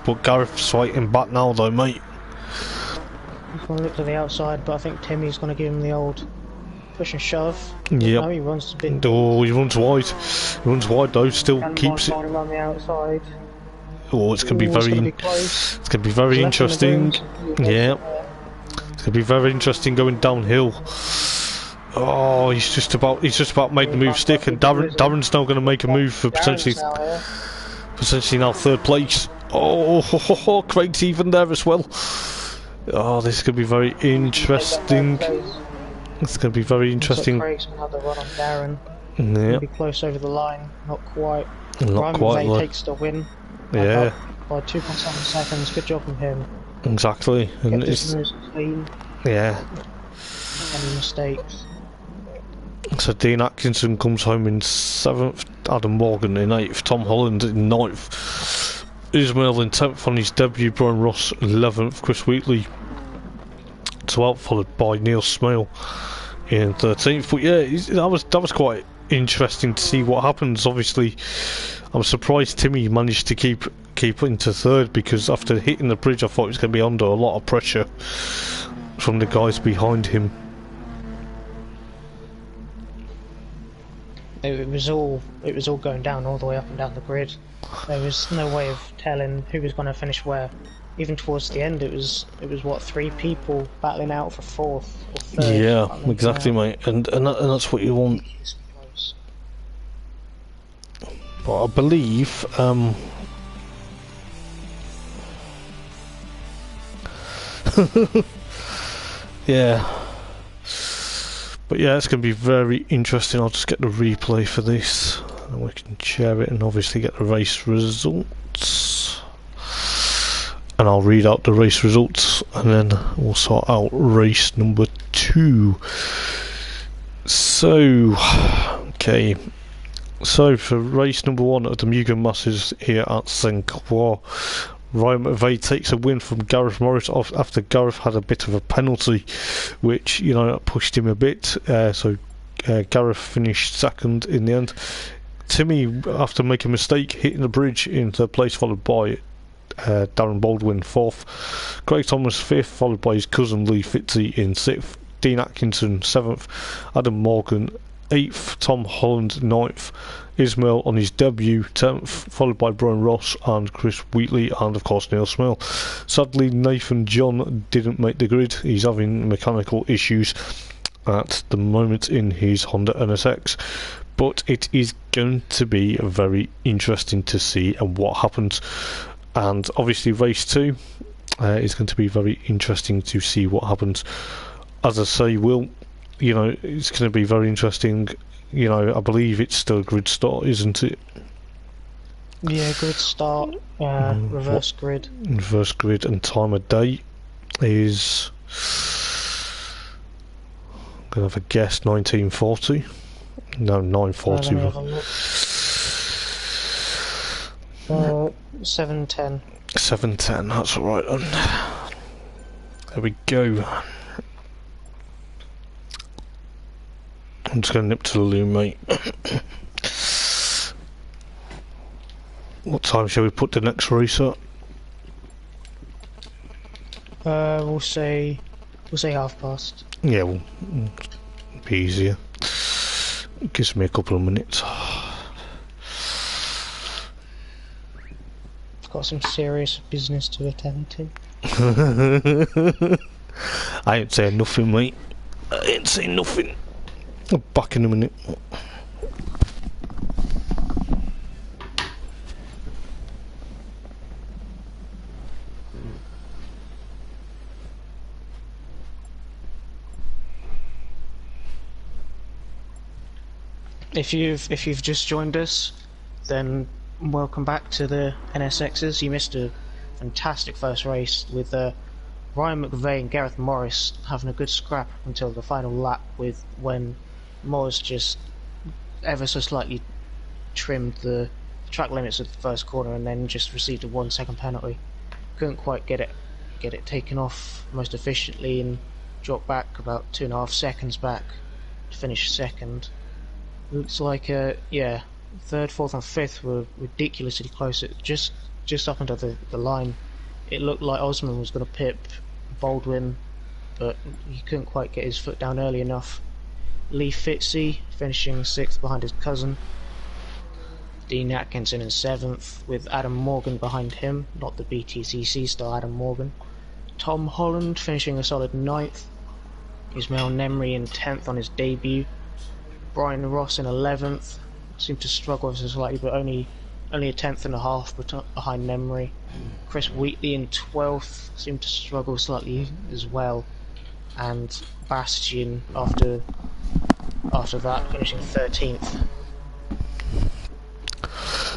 But Gareth's fighting back now though, mate. He's going to look to the outside, but I think Timmy's going to give him the old push and shove. Yeah. No, he runs a bit. Oh, he runs wide. He runs wide though. Still keeps it. On the outside. Oh, it's going to be It's very, gonna be close. it's going to be very Left in the interesting. grooves. Yeah, it's going to be very interesting going downhill. Oh, he's just about made the move stick, and Darren's now going to make a move for potentially now third place. Oh, Craig's even there as well. Oh, this is going to be very interesting. It's going to be very interesting. Craig's gonna have the run on Darren. Yeah, Be close over the line, not quite. not quite. Ryan takes the win. Yeah, by 2.7 seconds. Good job from him. exactly. And it's clean. Yeah. Any mistakes? So Dean Atkinson comes home in 7th, Adam Morgan in 8th, Tom Holland in 9th, Ismail in 10th on his debut, Brian Ross 11th, Chris Wheatley 12th, followed by Neil Smale in 13th. But yeah, that was quite interesting to see what happens. Obviously, I was surprised Timmy managed to keep into 3rd, because after hitting the bridge I thought he was going to be under a lot of pressure from the guys behind him. It was all going down all the way up and down the grid. There was no way of telling who was going to finish where. Even towards the end, it was what, 3 people battling out for 4th or 3rd. Yeah, exactly, mate. And that's what you want. But I believe yeah. But yeah, it's going to be very interesting. I'll just get the replay for this, and we can share it and obviously get the race results. And I'll read out the race results, and then we'll sort out race number 2. So, okay. So for race number 1 of the Mugen Masters here at St. Croix, Ryan McVeigh takes a win from Gareth Morris off after Gareth had a bit of a penalty, which, you know, pushed him a bit. So Gareth finished 2nd in the end. Timmy, after making a mistake, hitting the bridge in 3rd place, followed by Darren Baldwin 4th. Craig Thomas 5th, followed by his cousin Lee Fitzy in 6th. Dean Atkinson 7th. Adam Morgan 8th, Tom Holland 9th, Ismail on his debut 10th, followed by Brian Ross and Chris Wheatley, and of course Neil Smale. Sadly, Nathan John didn't make the grid. He's having mechanical issues at the moment in his Honda NSX, but it is going to be very interesting to see what happens. And obviously race 2 is going to be very interesting to see what happens. As I say, you know, it's going to be very interesting. You know, I believe it's still a grid start, isn't it? Yeah, grid start, reverse grid. Reverse grid, and time of day is, I'm going to have a guess, 1940. No, 940. 7:10. 7:10, that's alright. There we go. I'm just going to nip to the loo, mate. What time shall we put the next race at? We'll say 1:30. Yeah, well, be easier. It gives me a couple of minutes. Got some serious business to attend to. I ain't saying nothing, mate. I ain't saying nothing. I'm back in a minute. If you've just joined us, then welcome back to the NSXs. You missed a fantastic first race with Ryan McVeigh and Gareth Morris having a good scrap until the final lap, with when Morris just ever so slightly trimmed the track limits of the first corner and then just received a 1 second penalty. Couldn't quite get it taken off most efficiently and dropped back about 2.5 seconds back to finish 2nd. Looks like yeah, 3rd, 4th and 5th were ridiculously close. It just up under the line. It looked like Osman was going to pip Baldwin, but he couldn't quite get his foot down early enough. Lee Fitzy finishing 6th behind his cousin. Dean Atkinson in 7th, with Adam Morgan behind him, not the BTCC star Adam Morgan. Tom Holland finishing a solid 9th. Ismail Nemri in 10th on his debut. Brian Ross in 11th, seemed to struggle slightly, but only a 10th and a half behind Nemri. Chris Wheatley in 12th, seemed to struggle slightly as well. And Bastian after that finishing 13th.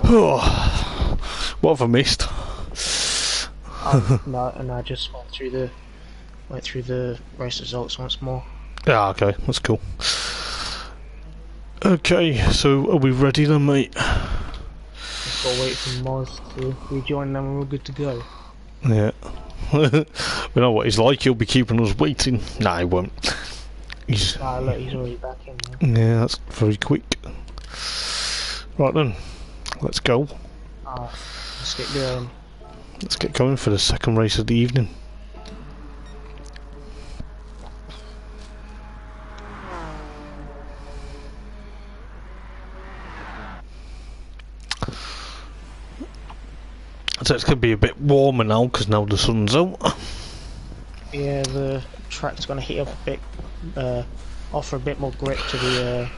Oh, what have I missed? No, and I just went through the race results once more. Yeah, okay, that's cool. Okay, so are we ready then, mate? Just gotta wait for Moz to rejoin them and we're all good to go. Yeah. We know what he's like, he'll be keeping us waiting. Nah, he won't. Look, he's already back in there. Yeah, that's very quick. Right then, let's go. Let's get going. Let's get going for the second race of the evening. So it's going to be a bit warmer now because now the sun's out. Yeah, the track's going to heat up a bit, offer a bit more grip to the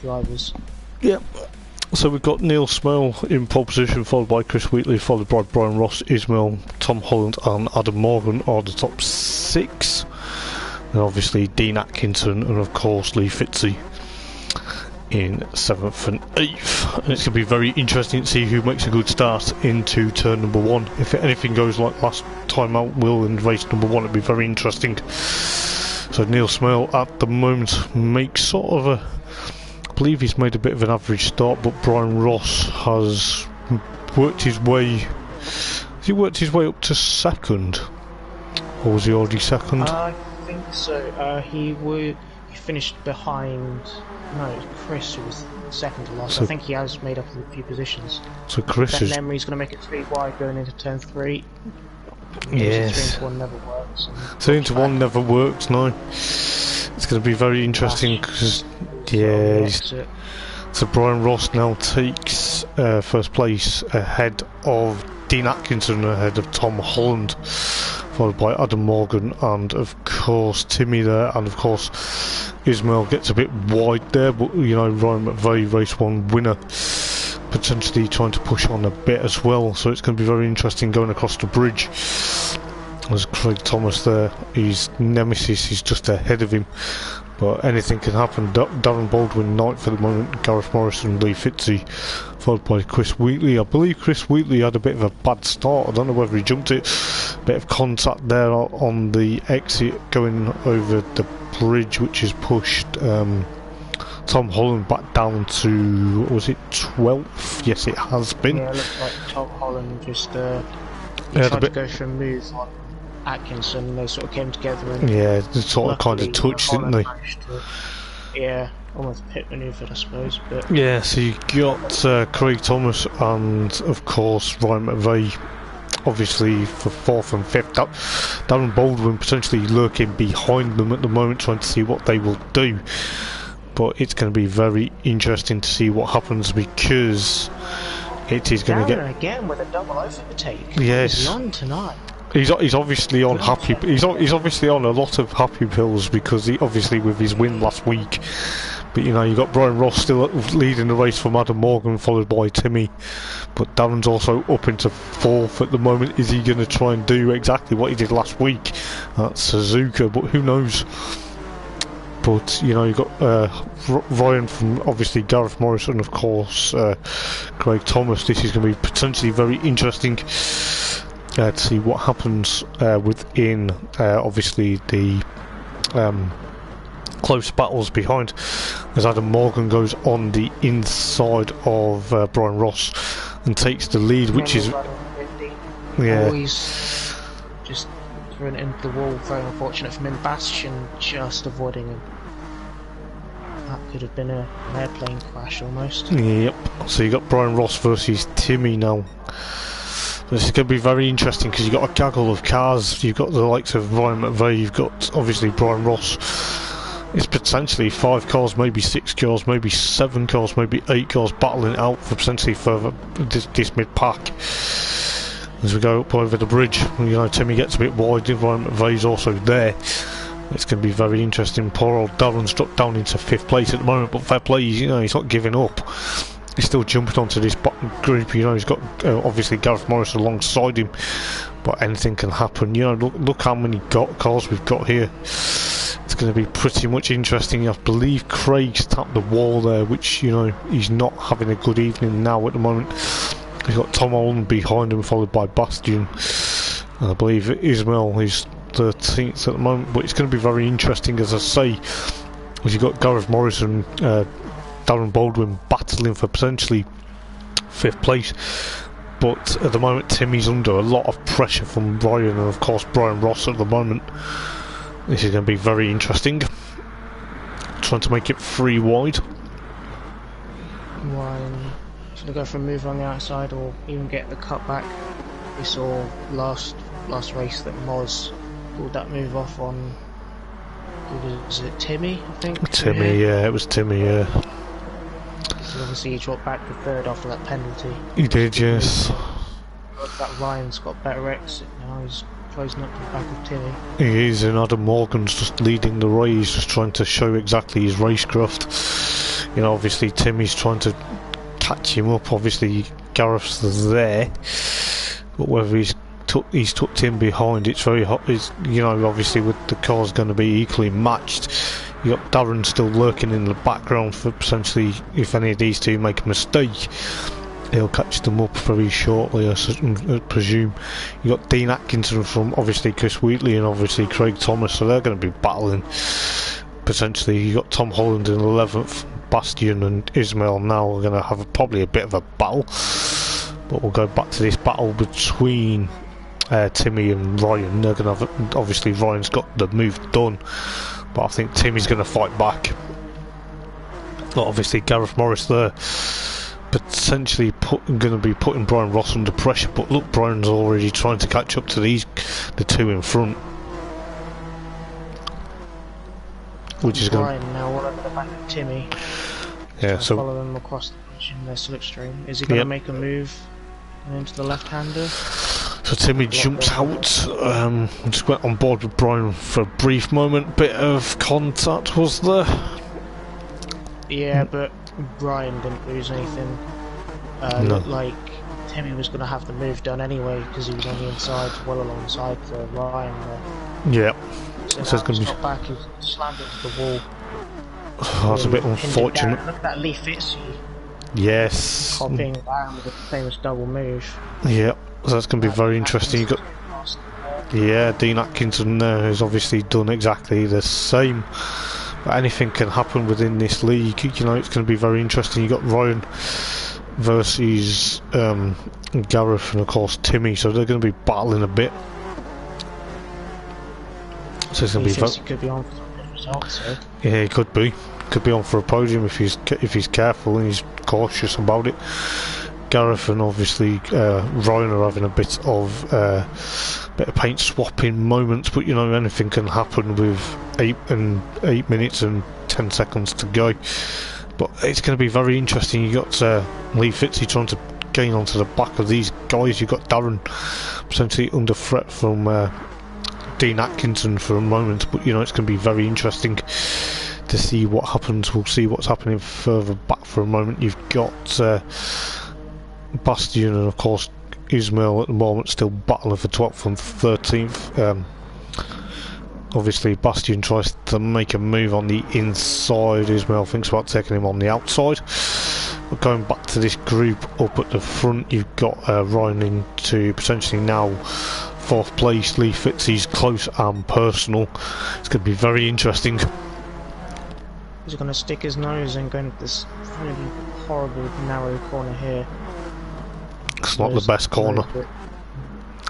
drivers. Yep. So we've got Neil Smale in pole position, followed by Chris Wheatley, followed by Brian Ross, Ismail, Tom Holland and Adam Morgan are the top 6. And obviously Dean Atkinson and of course Lee Fitzy in 7th and 8th. And it's going to be very interesting to see who makes a good start into turn number 1. If anything goes like last time out, Will, in race number 1, it'll be very interesting. So Neil Smale at the moment makes sort of a... I believe he's made a bit of an average start, but Brian Ross has worked his way... Has he worked his way up to 2nd? Or was he already 2nd? I think so. He finished behind... No, Chris, who was 2nd to last. So, I think he has made up a few positions. So Chris is... Emery's going to make it 3 wide going into turn 3. Yes. 3 into 1 never works. 3 into 1 never works, no. It's going to be very interesting because... Yeah, so Brian Ross now takes first place ahead of Dean Atkinson, ahead of Tom Holland, followed by Adam Morgan and of course Timmy there, and of course Ismail gets a bit wide there, but you know, Ryan McVeigh, race 1 winner, potentially trying to push on a bit as well, so it's going to be very interesting going across the bridge. There's Craig Thomas there, his nemesis is just ahead of him, but anything can happen. Darren Baldwin 9th for the moment, Gareth Morrison, Lee Fitzy, followed by Chris Wheatley. I believe Chris Wheatley had a bit of a bad start, I don't know whether he jumped it, bit of contact there on the exit going over the bridge, which has pushed Tom Holland back down to, was it 12th? Yes, it has been. Yeah, it looks like Tom Holland just tried to go for a move on Atkinson, they sort of came together and... Yeah, they sort of kind of touched, didn't they? Yeah, almost pit manoeuvred, I suppose, but... Yeah, so you got Craig Thomas and, of course, Ryan McVeigh, obviously, for 4th and 5th. Darren Baldwin potentially lurking behind them at the moment, trying to see what they will do. But it's going to be very interesting to see what happens, because it is going to get... again with a double overtake. Yes. He's on tonight. He's obviously on happy. He's obviously on a lot of happy pills because he obviously with his win last week. But you know, you got Brian Ross still leading the race from Adam Morgan, followed by Timmy. But Darren's also up into 4th at the moment. Is he going to try and do exactly what he did last week at Suzuka? But who knows? But you know, you got Ryan from obviously Gareth Morrison, of course, Craig Thomas. This is going to be potentially very interesting. To see what happens within obviously the close battles behind, as Adam Morgan goes on the inside of Brian Ross and takes the lead, which is always just thrown into the wall. Very unfortunate for him. Bastian just avoiding him. That could have been an airplane crash almost. Yep. So you got Brian Ross versus Timmy now. This is going to be very interesting because you've got a gaggle of cars. You've got the likes of Ryan McVeigh, you've got obviously Brian Ross, It's potentially 5 cars, maybe 6 cars, maybe 7 cars, maybe 8 cars battling it out for potentially further this mid-pack. As we go up over the bridge, you know, Timmy gets a bit wide, Environment V's also there. It's going to be very interesting. Poor old Darren's dropped down into 5th place at the moment, but fair play, you know, he's not giving up. He's still jumping onto this group, you know, he's got obviously Gareth Morris alongside him, but anything can happen. You know, look how many cars we've got here. It's going to be pretty much interesting. I believe Craig's tapped the wall there, which, you know, he's not having a good evening now at the moment. He's got Tom Holland behind him, followed by Bastian. And I believe Ismail is 13th at the moment, but it's going to be very interesting, as I say, as you've got Gareth Morris and Darren Baldwin battling for potentially 5th place. But at the moment, Timmy's under a lot of pressure from Ryan and, of course, Brian Ross at the moment. This is going to be very interesting. Trying to make it 3 wide. Ryan should go for a move on the outside or even get the cutback. We saw last race that Moz pulled that move off on. Was it Timmy? I think. Timmy, yeah, it was Timmy, yeah. So obviously he dropped back to 3rd after that penalty. He did, yes. That Ryan's got better exit now. He's closing up to the back of Timmy. He is, and Adam Morgan's just leading the way. He's just trying to show exactly his racecraft. You know, obviously Timmy's trying to catch him up. Obviously Gareth's there, but whether he's tucked in behind, it's very hot. You know, obviously with the cars going to be equally matched. You got Darren still lurking in the background for potentially, if any of these two make a mistake, he'll catch them up very shortly, I presume. You got Dean Atkinson from obviously Chris Wheatley and obviously Craig Thomas, so they're going to be battling potentially. You got Tom Holland in 11th, Bastian and Ismail now are going to have probably a bit of a battle. But we'll go back to this battle between Timmy and Ryan. They're going to have, obviously Ryan's got the move done, but I think Timmy's going to fight back. But obviously Gareth Morris there, potentially going to be putting Brian Ross under pressure. But look, Brian's already trying to catch up to the 2 in front, which is going. Brian now all over the back of Timmy. Yeah, so follow them across the pitch in their slipstream. Is he going to make a move into the left-hander? So Timmy jumps out, just went on board with Brian for a brief moment. Bit of contact was there. Yeah, but Brian didn't lose anything. No. Looked like Timmy was going to have the move done anyway because he was on the inside, well alongside Ryan there. Yeah. So it's going to be back, he slammed into the wall. That's a bit unfortunate. Look at that Lee Fitzy. Yes. Hopping down with a famous double move. Yeah. So that's going to be very interesting. You got, yeah, Dean Atkinson there has obviously done exactly the same. But anything can happen within this league. You know, it's going to be very interesting. You got Ryan versus Gareth and of course Timmy, so they're going to be battling a bit. So it's going to be. He could be on for some results. So. Yeah, he could be. Could be on for a podium if he's careful and he's cautious about it. Gareth and obviously Ryan are having a bit of paint swapping moments, but you know, anything can happen with 8 minutes and 10 seconds to go. But it's going to be very interesting. You got Lee Fitzy trying to gain onto the back of these guys. You got Darren potentially under threat from Dean Atkinson for a moment, but you know, it's going to be very interesting to see what happens. We'll see what's happening further back for a moment. You've got Bastian and of course Ismail at the moment still battling for 12th and 13th. Obviously Bastian tries to make a move on the inside. Ismail thinks about taking him on the outside. But going back to this group up at the front, you've got Ryan into potentially now 4th place. Lee Fitzy's close and personal. It's going to be very interesting. He's going to stick his nose and go into this really horrible narrow corner here. It's not the best corner.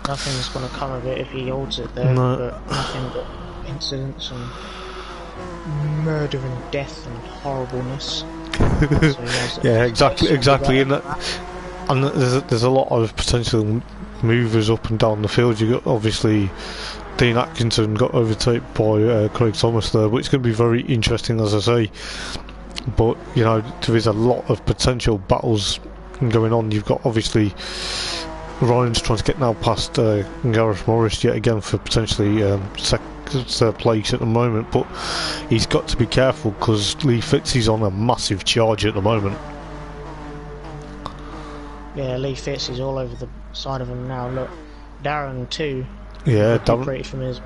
Nothing's going to come of it if he holds it there, no. But nothing but incidents and murder and death and horribleness. So yeah, exactly. And there's a lot of potential movers up and down the field. You got obviously Dean Atkinson got overtaken by Craig Thomas there, which is going to be very interesting, as I say. But you know, there is a lot of potential battles going on. You've got obviously Ryan's trying to get now past Gareth Morris yet again for potentially third place at the moment, but he's got to be careful because Lee Fitzy's on a massive charge at the moment. Yeah, Lee Fitz is all over the side of him now. Look, Darren too. Yeah, Darren. Recuperated from his.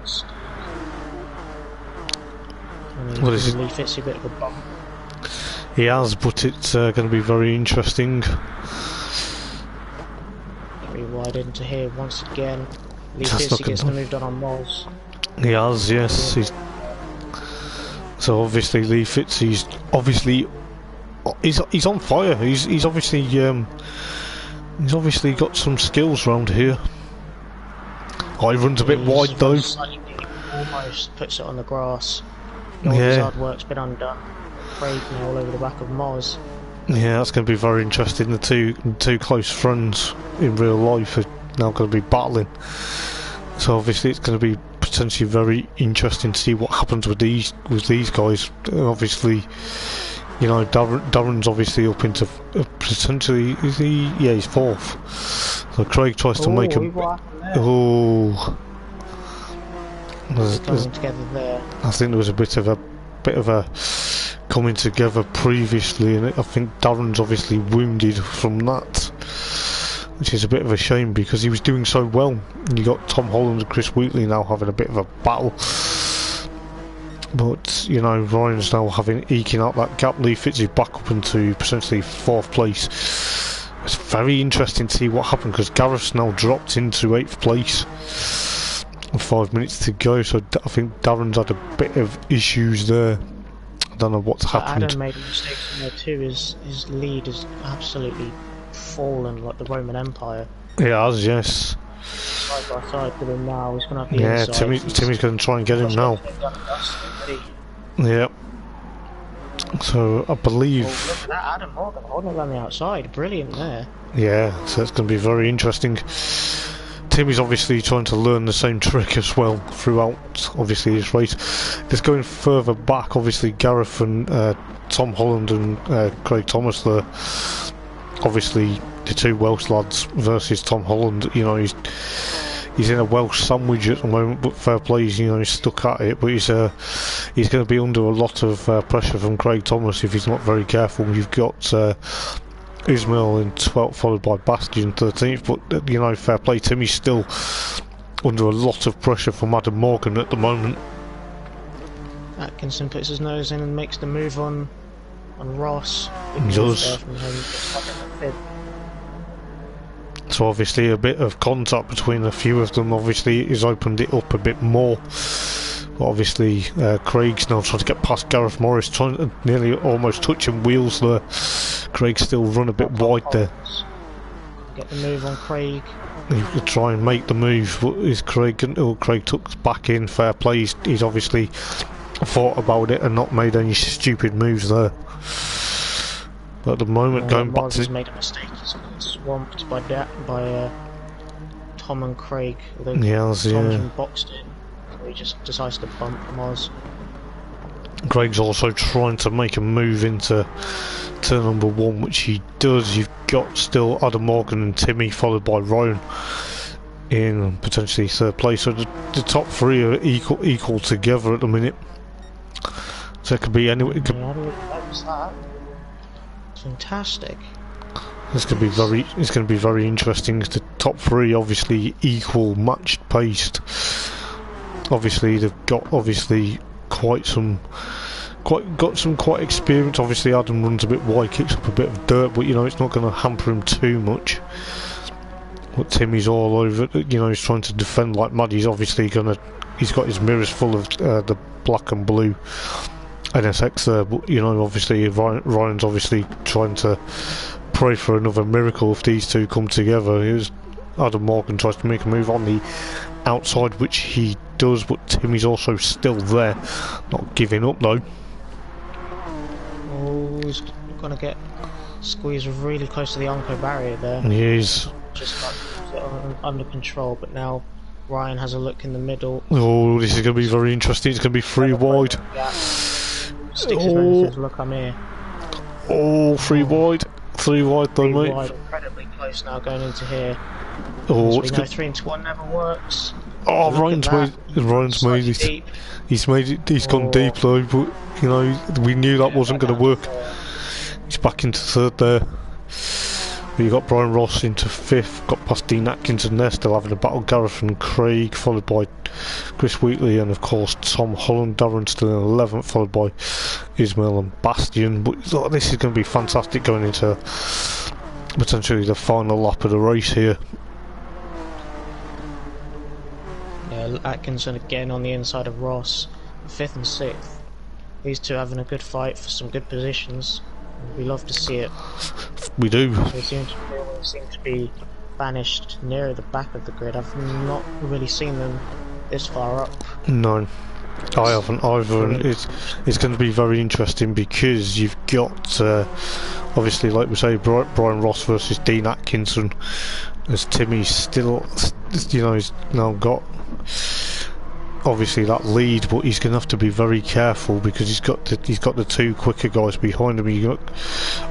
What is it? Lee Fitz a bit of a bump. He has, but it's going to be very interesting. Very wide into here once again. Lee That's Fitz gets the moved on Moz. He has, yes. So obviously Lee Fitz, he's on fire. He's obviously got some skills round here. Oh, he runs a bit wide though. Almost puts it on the grass. All his hard work's been undone. Craig now all over the back of Moz. Yeah, that's going to be very interesting. The two close friends in real life are now going to be battling. So obviously it's going to be potentially very interesting to see what happens with these guys. Obviously, you know, Darren's obviously up into potentially, is he? Yeah, he's fourth. So Craig tries to make him. Oh, coming together there. I think there was a bit of a coming together previously, and I think Darren's obviously wounded from that, which is a bit of a shame because he was doing so well. And you got Tom Holland and Chris Wheatley now having a bit of a battle. But you know, Ryan's now eking out that gap. Lee Fitz is back up into potentially fourth place. It's very interesting to see what happened because Gareth's now dropped into 8th place. 5 minutes to go, so I think Darren's had a bit of issues there. I don't know what's happened. Adam made a mistake in there too. His lead has absolutely fallen like the Roman Empire. He has, yes. Side by side with him now. He's going to have the inside. Timmy's going to try and get him now. Yeah. So I believe. Oh, look at that, Adam Morgan holding on the outside. Brilliant there. Yeah, so it's going to be very interesting. Timmy's obviously trying to learn the same trick as well throughout, obviously, his race. Just going further back, obviously, Gareth and Tom Holland and Craig Thomas there. Obviously, the two Welsh lads versus Tom Holland. You know, he's in a Welsh sandwich at the moment, but fair play, he's stuck at it. But he's going to be under a lot of pressure from Craig Thomas if he's not very careful. You've got Ismail in 12th, followed by Bastian 13th, but you know, fair play, Timmy's still under a lot of pressure from Adam Morgan at the moment. Atkinson puts his nose in and makes the move on Ross. He does. So obviously a bit of contact between a few of them obviously has opened it up a bit more. But obviously Craig's now trying to get past Gareth Morris, trying to nearly almost touching wheels there. Craig's still run a bit wide there. Get the move on Craig. He could try and make the move, but is Craig took back in. Fair play. He's obviously thought about it and not made any stupid moves there. But at the moment, going back to made a mistake. He's been swamped by Tom and Craig. Yes, Tom's been boxed in, so he just decides to bump Moz. Craig's also trying to make a move into turn number 1, which he does. You've got still Adam Morgan and Timmy, followed by Ryan in potentially 3rd place. So the top 3 are equal together at the minute. So it could be anywhere. Fantastic. It's going to be very interesting. The top 3 obviously equal, matched paced. Obviously they've got quite experience. Obviously Adam runs a bit wide, kicks up a bit of dirt, but you know, it's not going to hamper him too much. But Timmy's all over it, you know, he's trying to defend like mad. He's got his mirrors full of the black and blue NSX there, but you know, obviously Ryan's obviously trying to pray for another miracle if these two come together. Adam Morgan tries to make a move on the outside, which he does, but Timmy's also still there, not giving up though. Oh, he's gonna get squeezed really close to the Onco barrier there. He is. Just got it under control, but now Ryan has a look in the middle. Oh, this is going to be very interesting. It's going to be 3 wide. Yeah. Sticks his nose and says, "Look, I'm here." Oh, 3 wide. 3 wide though, 3 mate. wide, incredibly close now going into here. Oh, As we know, 3 into 1 never works. Oh, Look Ryan's made it. Deep. He's made it. He's gone deep though, but you know we knew that wasn't going to work. He's back into third there. You got Brian Ross into fifth. Got past Dean Atkinson there, still having a battle. Gareth and Craig, followed by Chris Wheatley, and of course Tom Holland. Darren still in 11th, followed by Ismail and Bastian. But this is going to be fantastic going into potentially the final lap of the race here. Yeah, Atkinson again on the inside of Ross, 5th and 6th. These two having a good fight for some good positions. We love to see it. We do. They seem to be banished nearer the back of the grid. I've not really seen them this far up. No, I haven't either. And it's going to be very interesting because you've got obviously, like we say, Brian Ross versus Dean Atkinson. As Timmy's still, you know, he's now got obviously that lead, but he's going to have to be very careful because he's got the two quicker guys behind him. You got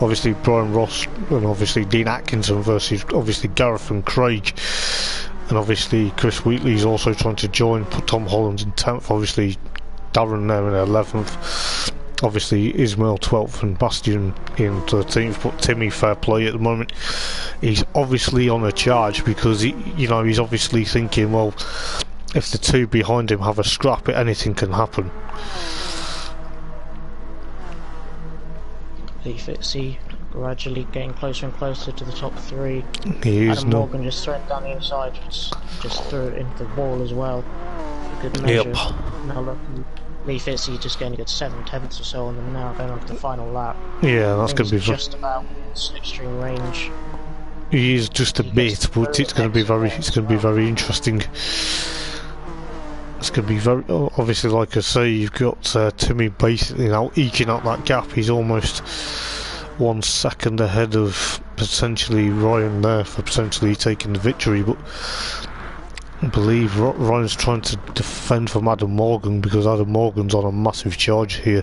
obviously Brian Ross and obviously Dean Atkinson versus obviously Gareth and Craig, and obviously Chris Wheatley's also trying to join. Put Tom Holland in 10th, obviously Darren there in 11th, obviously Ismail 12th and Bastian in 13th. But Timmy, fair play at the moment, he's obviously on a charge because he's obviously thinking, well, if the two behind him have a scrap, anything can happen. Lee Fitzy gradually getting closer and closer to the top 3. He is Adam Morgan just threading down the inside, just threw it into the wall as well. Good measure. Yep. Now look, Lee Fitzy just getting a good 7/10 or so on them now, going on to the final lap. Yeah, that's going to be just about slipstream range. He is just a bit, but it's going to be very interesting. It's going to be very, obviously, like I say, you've got Timmy basically now eking out that gap. He's almost 1 second ahead of potentially Ryan there for potentially taking the victory, but I believe Ryan's trying to defend from Adam Morgan because Adam Morgan's on a massive charge here.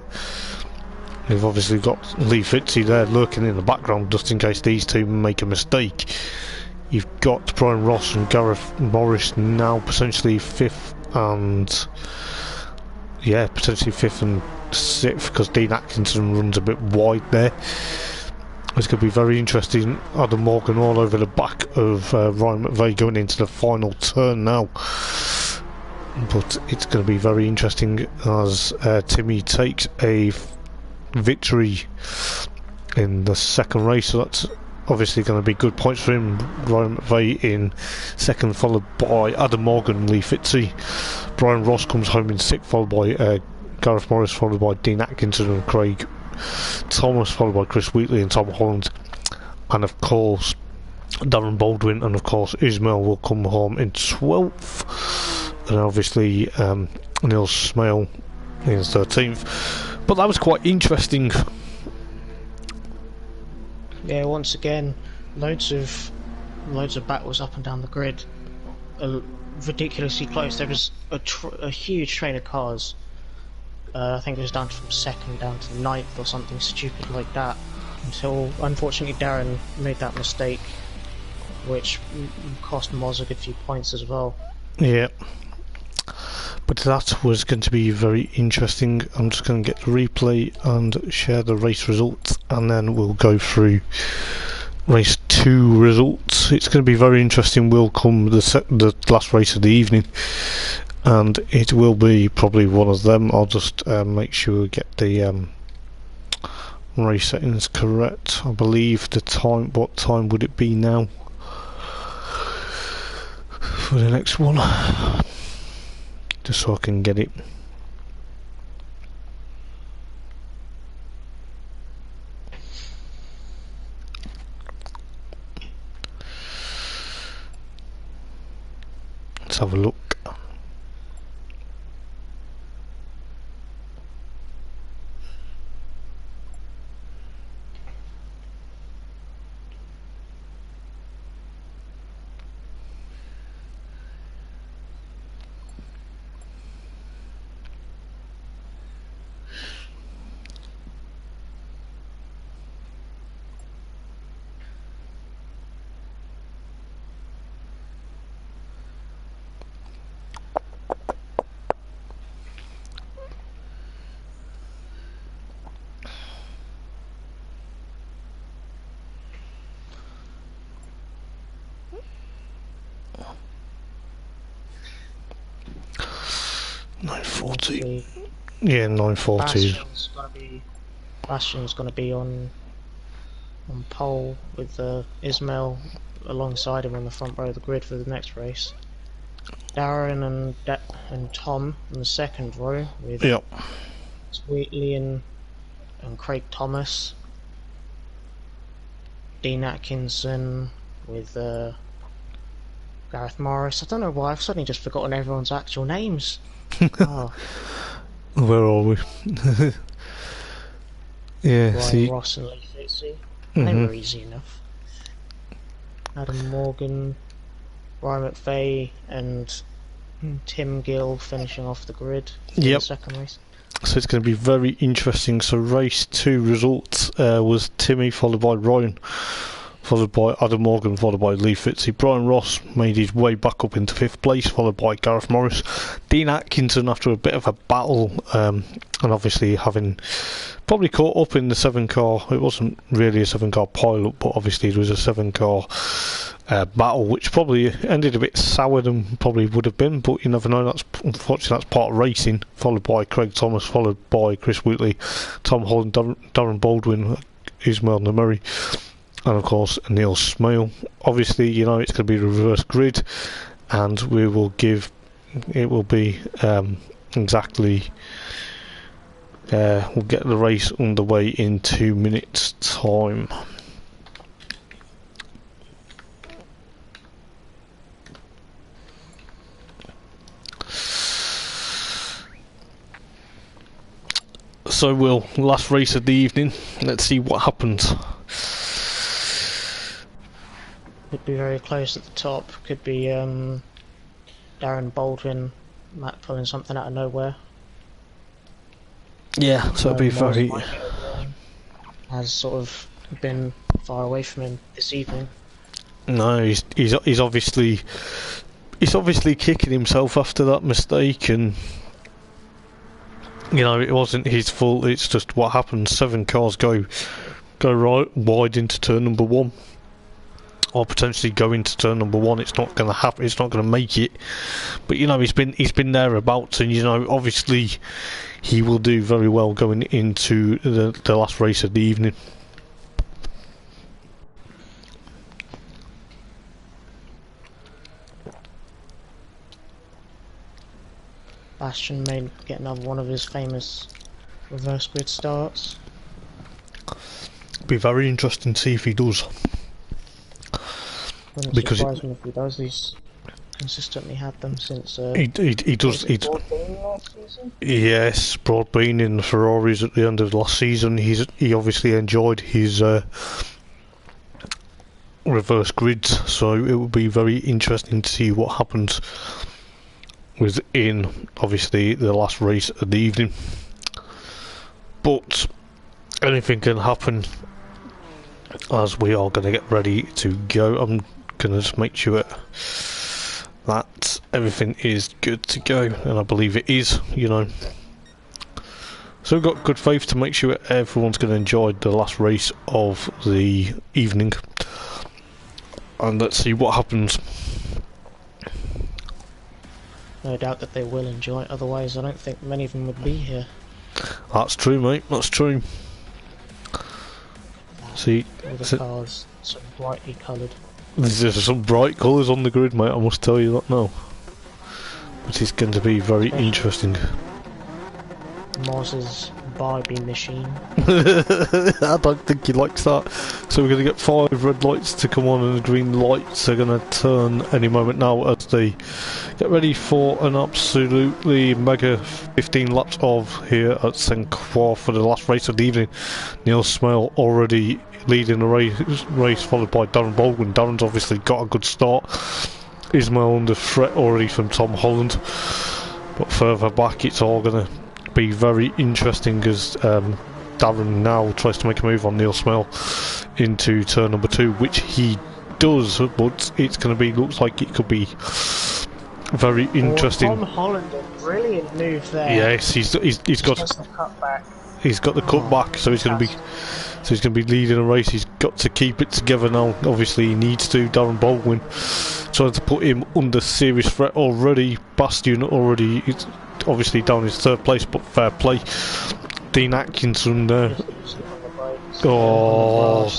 You've obviously got Lee Fitzy there lurking in the background just in case these two make a mistake. You've got Brian Ross and Gareth Morris now potentially 5th and potentially 5th and 6th because Dean Atkinson runs a bit wide there. It's going to be very interesting. Adam Morgan all over the back of Ryan McVeigh going into the final turn now, but it's going to be very interesting as Timmy takes a victory in the second race, so that's obviously going to be good points for him. Ryan McVeigh in 2nd, followed by Adam Morgan and Lee Fitzy. Brian Ross comes home in 6th, followed by Gareth Morris, followed by Dean Atkinson and Craig Thomas, followed by Chris Wheatley and Tom Holland, and of course Darren Baldwin, and of course Ismail will come home in 12th, and obviously Neil Smale in 13th. But that was quite interesting. Yeah, once again, loads of battles up and down the grid, ridiculously close. There was a huge train of cars. I think it was down from 2nd down to 9th or something stupid like that, until unfortunately Darren made that mistake, which cost Moz a good few points as well. Yeah, but that was going to be very interesting. I'm just going to get the replay and share the race results, and then we'll go through race 2 results. It's going to be very interesting. Will come the last race of the evening, and it will be probably one of them. I'll just make sure we get the race settings correct. I believe the time, what time would it be now for the next one, just so I can get it. Let's have a look. 940. Yeah, 940. Bastion's gonna be on pole with Ismail alongside him on the front row of the grid for the next race. Darren and Tom in the second row with Sweetley and Craig Thomas. Dean Atkinson with Gareth Morris. I don't know why I've suddenly just forgotten everyone's actual names. Oh. Where are we? Yeah, Brian see. Ross and Lee Fitzy. They were easy enough. Adam Morgan, Brian McVeigh, and Tim Gill finishing off the grid for the second race. So it's going to be very interesting. So race 2 results was Timmy followed by Ryan, followed by Adam Morgan, followed by Lee Fitzy. Brian Ross made his way back up into 5th place, followed by Gareth Morris. Dean Atkinson, after a bit of a battle, and obviously having probably caught up in the 7-car, it wasn't really a 7-car pilot, but obviously it was a 7-car battle, which probably ended a bit sour than probably would have been, but you never know. That's unfortunately that's part of racing. Followed by Craig Thomas, followed by Chris Wheatley, Tom Holland, Darren Baldwin, Ismail Namuri, and of course Neil Smale. Obviously, you know, it's going to be a reverse grid, and we will give it will be exactly. We'll get the race underway in 2 minutes' time. So we'll last race of the evening. Let's see what happens. Could be very close at the top. Could be Darren Baldwin, Matt pulling something out of nowhere. Yeah, so it'll be very. Has sort of been far away from him this evening. No, he's obviously kicking himself after that mistake, and you know it wasn't his fault. It's just what happens. 7 cars go right wide into turn number 1, or potentially go into turn number 1. It's not going to happen. It's not going to make it. But you know he's been thereabouts, and you know obviously he will do very well going into the last race of the evening. Bastion may get another one of his famous reverse grid starts. It'll be very interesting to see if he does. Wouldn't because surprise me if he does. He's consistently had them since. He does. Yes, Broadbean in the Ferraris at the end of last season. He obviously enjoyed his reverse grids, so it will be very interesting to see what happens within obviously the last race of the evening. But anything can happen as we are going to get ready to go. I'm going to just make sure that everything is good to go, and I believe it is, you know. So we've got good faith to make sure everyone's going to enjoy the last race of the evening, and let's see what happens. No doubt that they will enjoy it, otherwise I don't think many of them would be here. That's true, mate, that's true. See, all the cars so brightly coloured. There's some bright colours on the grid, mate, I must tell you that now. But it's going to be very interesting. Moz's Barbie machine. I don't think he likes that. So we're going to get 5 red lights to come on, and the green lights are going to turn any moment now as they get ready for an absolutely mega 15 laps of here at St. Croix for the last race of the evening. Neil Smale already leading the race, followed by Darren Baldwin. Darren's obviously got a good start. Ismail under threat already from Tom Holland, but further back it's all going to be very interesting as Darren now tries to make a move on Neil Smale into turn number 2, which he does, but it's going to be, looks like it could be very interesting. Tom Holland, a brilliant move there. Yes, he's got the cutback. He's got the cutback, so he's going to be leading a race. He's got to keep it together now. Obviously, he needs to. Darren Baldwin trying to put him under serious threat already. Bastion already obviously down his third place, but fair play. Dean Atkinson there. Oh,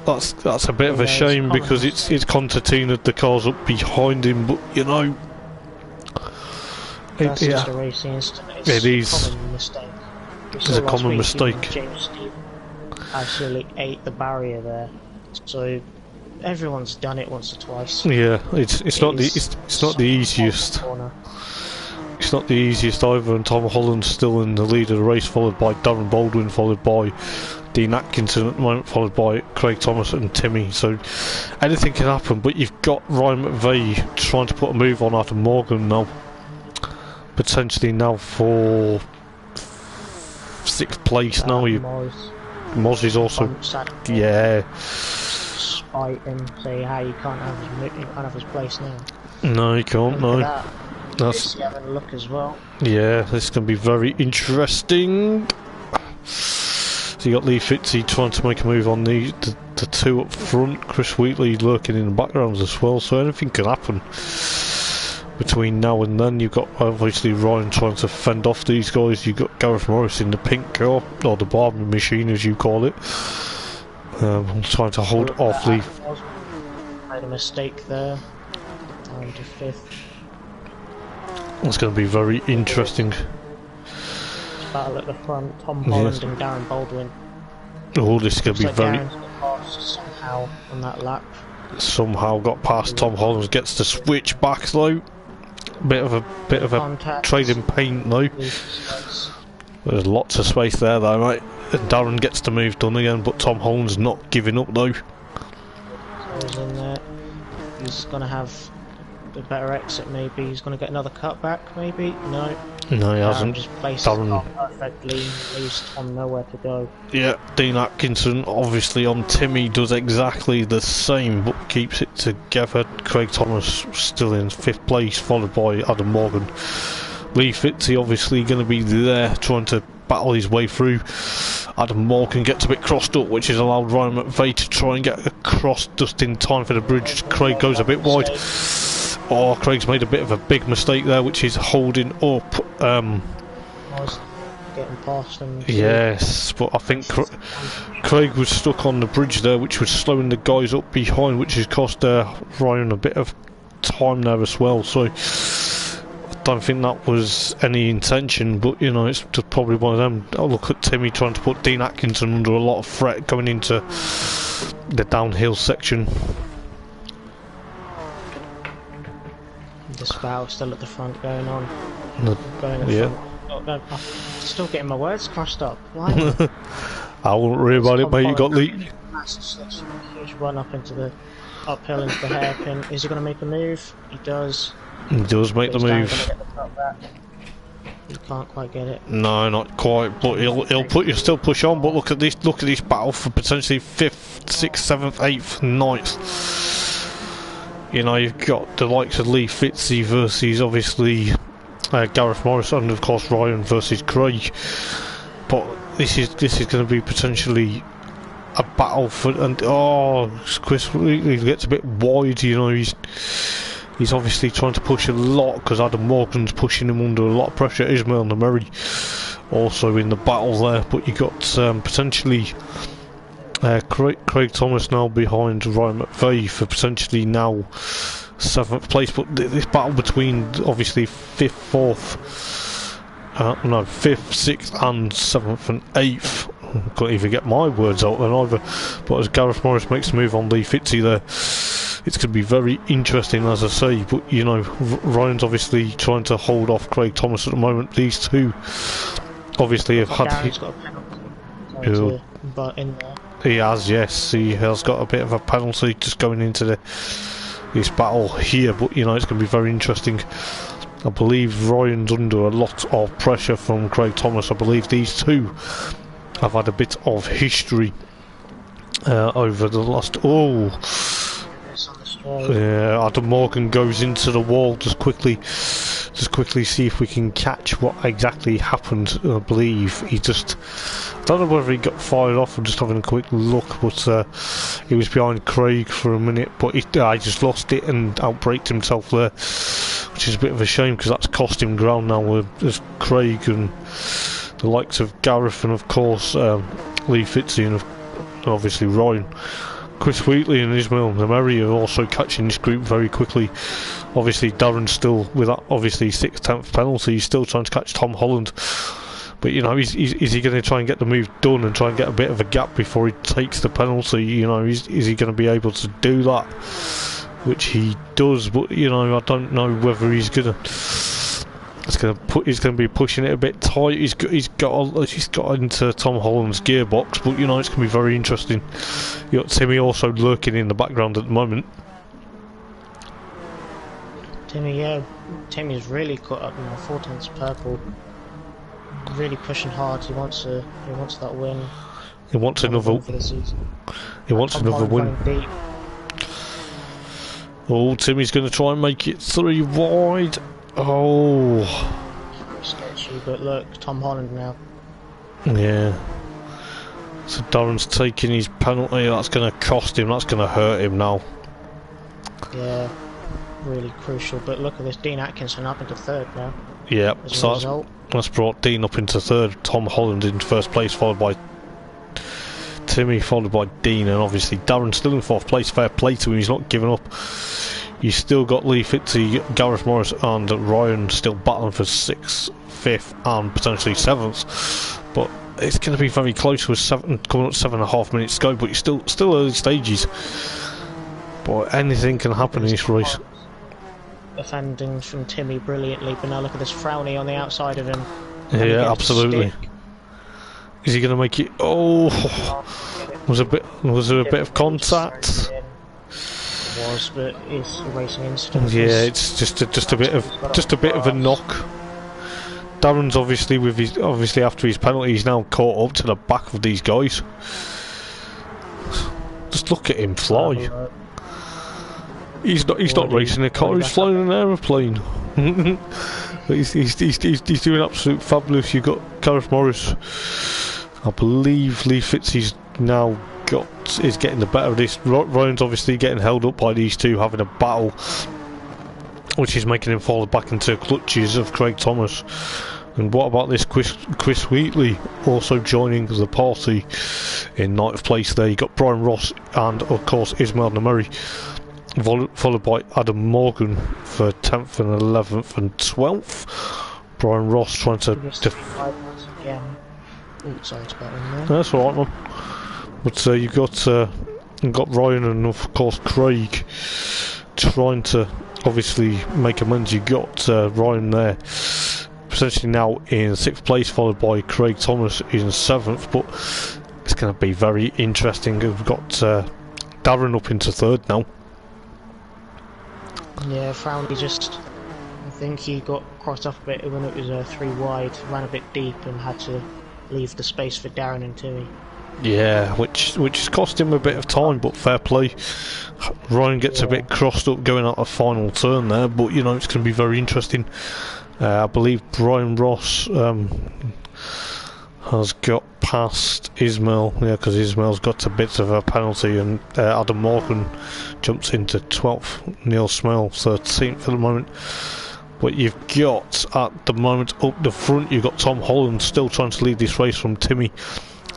that's a bit of a shame because it's concertinaed the cars up behind him, but you know, that's just a racing incident. It is. A common mistake. It's a common mistake. James Steve actually ate the barrier there, so everyone's done it once or twice. Yeah, it's not the easiest. It's not the easiest either, and Tom Holland's still in the lead of the race, followed by Darren Baldwin, followed by Dean Atkinson at the moment, followed by Craig Thomas and Timmy. So anything can happen, but you've got Ryan McVeigh trying to put a move on Adam Morgan now, potentially now for 6th place now. Moz is also, yeah. Spite him, say how you can't have his place now. No, you can't. No. That's having a look as well. Yeah, this is going to be very interesting. So you got Lee Fitzy trying to make a move on the two up front. Chris Wheatley lurking in the background as well. So anything can happen between now and then. You've got obviously Ryan trying to fend off these guys. You've got Gareth Morris in the pink car, or the barbing machine as you call it. Trying to hold off Lee. Made a mistake there. Down to 5th. It's going to be very interesting. Battle at the front, Tom Holland and Darren Baldwin. Oh, this is going to be very... Darren's got past somehow on that lap. Somehow got past Tom Holland, gets to switch back though. Bit of a trade in paint though. There's lots of space there though, right? And Darren gets the move done again, but Tom Holland's not giving up though. So he's in there. He's going to have a better exit maybe. He's going to get another cutback maybe. No, he hasn't. Just placed the car perfectly, leaves Tom nowhere to go. Yeah, Dean Atkinson obviously on Timmy does exactly the same, but keeps it together. Craig Thomas still in 5th place, followed by Adam Morgan. Lee Fitzy obviously going to be there trying to battle his way through. Adam Morgan gets a bit crossed up, which has allowed Ryan McVeigh to try and get across just in time for the bridge. Craig goes a bit wide. Oh, Craig's made a bit of a big mistake there, which is holding up. Was getting past him. Yes, but I think Craig was stuck on the bridge there, which was slowing the guys up behind, which has cost Ryan a bit of time there as well. So I don't think that was any intention, but you know, it's just probably one of them. Oh, look at Timmy trying to put Dean Atkinson under a lot of threat going into the downhill section. The battle still at the front going on. Front. I'm still getting my words crossed up. Why? I wouldn't worry about it, mate. You got Lee. Huge run up into the uphill into the hairpin. Is he going to make a move? He does. He does make the move. He can't quite get it. No, not quite. But he'll still push on. But look at this battle for potentially 5th, 6th, 7th, 8th, 9th. You know, you've got the likes of Lee Fitzy versus obviously Gareth Morris, and of course Ryan versus Craig. But this is going to be potentially a battle for. And Chris Wheatley gets a bit wide. You know, he's obviously trying to push a lot because Adam Morgan's pushing him under a lot of pressure. Ismail Nameri also in the battle there, but you got potentially. Craig Thomas now behind Ryan McVeigh for potentially now 7th place, but this battle between obviously 5th, 6th and 7th and 8th, I can't even get my words out then either, but as Gareth Morris makes a move on Lee Fitzy there, it's going to be very interesting as I say, but you know, Ryan's obviously trying to hold off Craig Thomas at the moment. These two obviously have had... Darren's got a penalty, but in there. He has, yes. He has got a bit of a penalty just going into this battle here, but you know, it's going to be very interesting. I believe Ryan's under a lot of pressure from Craig Thomas. I believe these two have had a bit of history over the last... Yeah, Adam Morgan goes into the wall just quickly see if we can catch what exactly happened. I believe he just... I don't know whether he got fired off. I'm just having a quick look, but he was behind Craig for a minute, but I just lost it and outbraked himself there. which is a bit of a shame because that's cost him ground now with there's Craig and the likes of Gareth and of course Lee Fitzy and obviously Ryan. Chris Wheatley and Ismail Nameri are also catching this group very quickly. Obviously Darren's still with that obviously 6th, 10th penalty, he's still trying to catch Tom Holland. But you know, is he going to try and get the move done and try and get a bit of a gap before he takes the penalty? You know, is he going to be able to do that? Which he does, but you know, I don't know whether he's going to. He's going to be pushing it a bit tight. He's got into Tom Holland's gearbox, but you know, it's going to be very interesting. You got Timmy also lurking in the background at the moment. Timmy's really caught up now. 4/10 purple. Really pushing hard. He wants that win. He wants another. He wants another win. Oh, Timmy's going to try and make it 3 wide. Oh. Sketchy, but look, Tom Holland now. Yeah. So Darren's taking his penalty. That's going to cost him. That's going to hurt him now. Yeah. Really crucial. But look at this. Dean Atkinson up into 3rd now. Yeah. So that's brought Dean up into 3rd. Tom Holland in 1st place, followed by Timmy, followed by Dean, and obviously Darren still in 4th place. Fair play to him. He's not giving up. You still got Lee Fitzy, Gareth Morris and Ryan still battling for 6th, 5th and potentially 7th. But it's going to be very close with coming up 7.5 minutes to go, but it's still early stages. But anything can happen in this race. Defending from Timmy brilliantly, but now look at this Frowny on the outside of him. Yeah, absolutely. Is he going to make it? Oh, was there a bit of contact? Was, but it's a racing incident. Yeah, it's just a bit of a knock. Darren's obviously after his penalty, he's now caught up to the back of these guys. Just look at him fly. He's not racing a car. He's flying an aeroplane. he's doing absolute fabulous. You've got Gareth Morris. I believe Lee Fitzy's now is getting the better of this. Ryan's obviously getting held up by these two, having a battle, which is making him fall back into clutches of Craig Thomas. And what about this Chris Wheatley also joining the party in 9th place there? You got Brian Ross and of course Ismail Nameri, followed by Adam Morgan for 10th and 11th and 12th. Brian Ross trying to that's alright, man. But you've got Ryan and of course Craig trying to obviously make amends. You got Ryan there potentially now in 6th place, followed by Craig Thomas in 7th. But it's going to be very interesting. We've got Darren up into 3rd now. Yeah, Frowny I think he got crossed off a bit when it was 3 wide, ran a bit deep and had to leave the space for Darren and Timmy. Yeah, which has cost him a bit of time, but fair play. Ryan gets a bit crossed up going out a final turn there, but you know, it's going to be very interesting. I believe Brian Ross has got past Ismail, yeah, because Ismail's got a bit of a penalty, and Adam Morgan jumps into 12th, Neil Smell 13th at the moment. But you've got at the moment up the front, you've got Tom Holland still trying to lead this race from Timmy.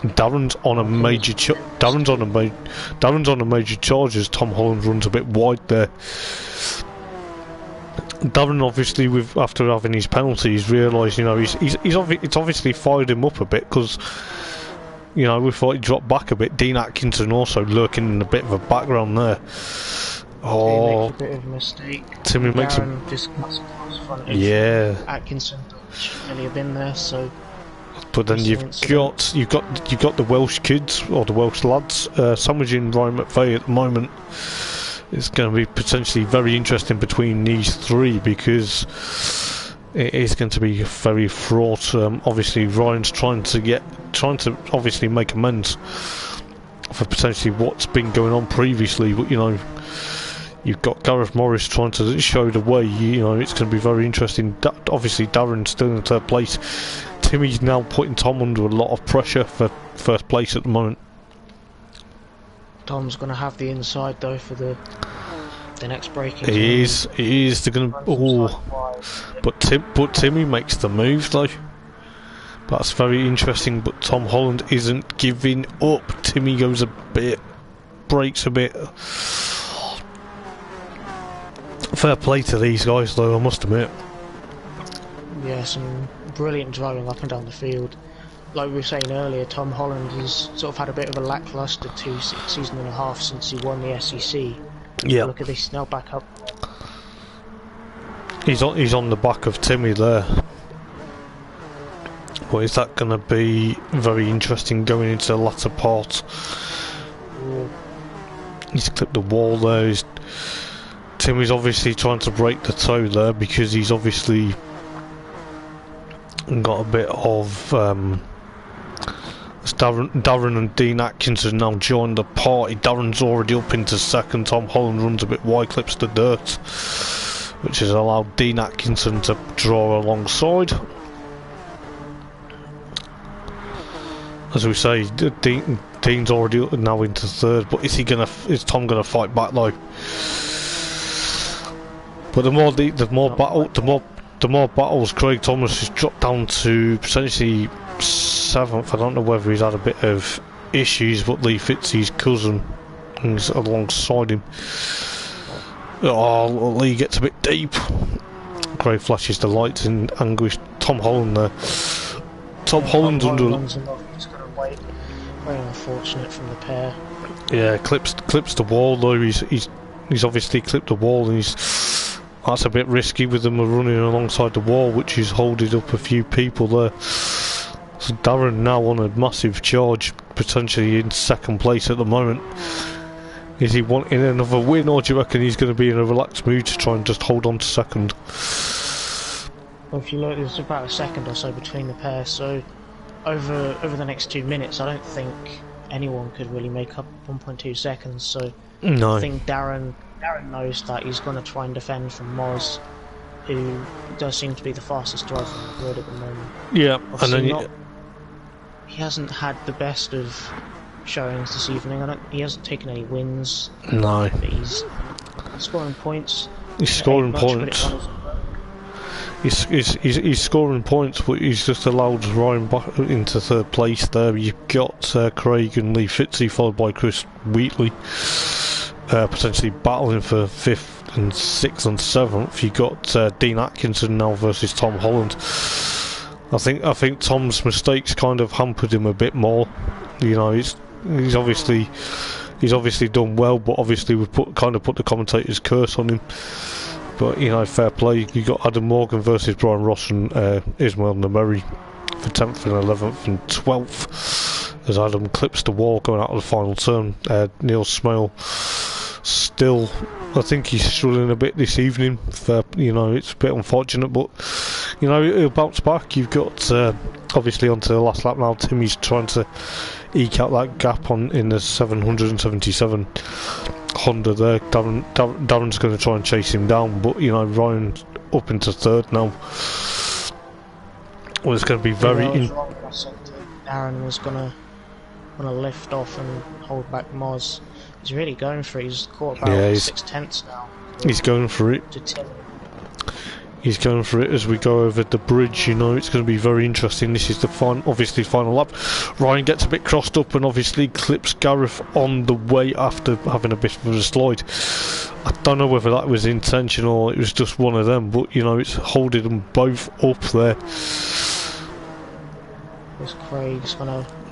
Darren's on a major charge as Tom Holland runs a bit wide there. Darren obviously after having his penalties realised, you know, it's obviously fired him up a bit, because you know, we thought he dropped back a bit. Dean Atkinson also lurking in a bit of a background there. Oh, makes a bit of a mistake. Timmy makes Darren just cuts across front of Atkinson, shouldn't really have been there, so. But then you've got the Welsh kids, or the Welsh lads, sandwiching Ryan McVeigh at the moment. It's going to be potentially very interesting between these three, because it is going to be very fraught. Obviously Ryan's trying to obviously make amends for potentially what's been going on previously, but you know, you've got Gareth Morris trying to show the way. You know, it's going to be very interesting. Obviously Darren's still in 3rd place. Timmy's now putting Tom under a lot of pressure for 1st place at the moment. Tom's going to have the inside though for the the next braking zone. He is. They're gonna. Oh, but Timmy makes the move though. That's very interesting. But Tom Holland isn't giving up. Timmy goes a bit, breaks a bit. Fair play to these guys though, I must admit. Yeah, some brilliant driving up and down the field. Like we were saying earlier, Tom Holland has sort of had a bit of a lacklustre season and a half since he won the SEC. Yeah. Look at this, now back up. He's on the back of Timmy there. But is that going to be very interesting going into the latter part? Yeah. He's clipped the wall there. Timmy's obviously trying to break the toe there because he's obviously got a bit of Darren and Dean Atkinson now joined the party. Darren's already up into second. Tom Holland runs a bit wide, clips the dirt, which has allowed Dean Atkinson to draw alongside. As we say, Dean's already now into third, but is Tom gonna fight back though? But the more battles Craig Thomas has dropped down to potentially 7th. I don't know whether he's had a bit of issues, but Lee Fitzie's cousin is alongside him. Oh, Lee gets a bit deep. Craig flashes the lights in anguish. Tom Holland there. Tom Holland's under. He's got to wait. Very unfortunate from the pair. Yeah, clips the wall though. He's obviously clipped the wall, and that's a bit risky with them running alongside the wall, which is holding up a few people there. So Darren now on a massive charge, potentially in second place at the moment. Is he wanting another win, or do you reckon he's going to be in a relaxed mood to try and just hold on to second? Well, if you look, there's about a second or so between the pair, so over the next 2 minutes, I don't think anyone could really make up 1.2 seconds. So no. I think Darren knows that he's going to try and defend from Moz, who does seem to be the fastest driver on the grid at the moment. Yeah, Obviously and then he hasn't had the best of showings this evening. He hasn't taken any wins. No. But he's scoring points. He's scoring points. He's scoring points, but he's just allowed Ryan back into third place there. You've got Craig and Lee Fitzy, followed by Chris Wheatley, potentially battling for 5th and 6th and 7th. You've got Dean Atkinson now versus Tom Holland. I think Tom's mistakes kind of hampered him a bit more. You know, he's obviously done well, but obviously we've put the commentator's curse on him. But you know, fair play. You got Adam Morgan versus Brian Ross and Ismail Nameri for 10th and 11th and 12th. As Adam clips the wall going out of the final turn. Neil Smale still, I think he's struggling a bit this evening. You know, it's a bit unfortunate, but you know, he'll bounce back. You've got obviously onto the last lap now. Timmy's trying to eke out that gap in the 777 Honda there. Darren's going to try and chase him down, but you know, Ryan's up into third now. Well, it's going to be very. Darren was going to lift off and hold back Moz. He's really going for it. He's caught about 6/10 now. He's going for it. To Tim. He's going for it as we go over the bridge. You know, it's going to be very interesting. This is the final lap. Ryan gets a bit crossed up and obviously clips Gareth on the way after having a bit of a slide. I don't know whether that was intentional or it was just one of them, but you know, it's holding them both up there.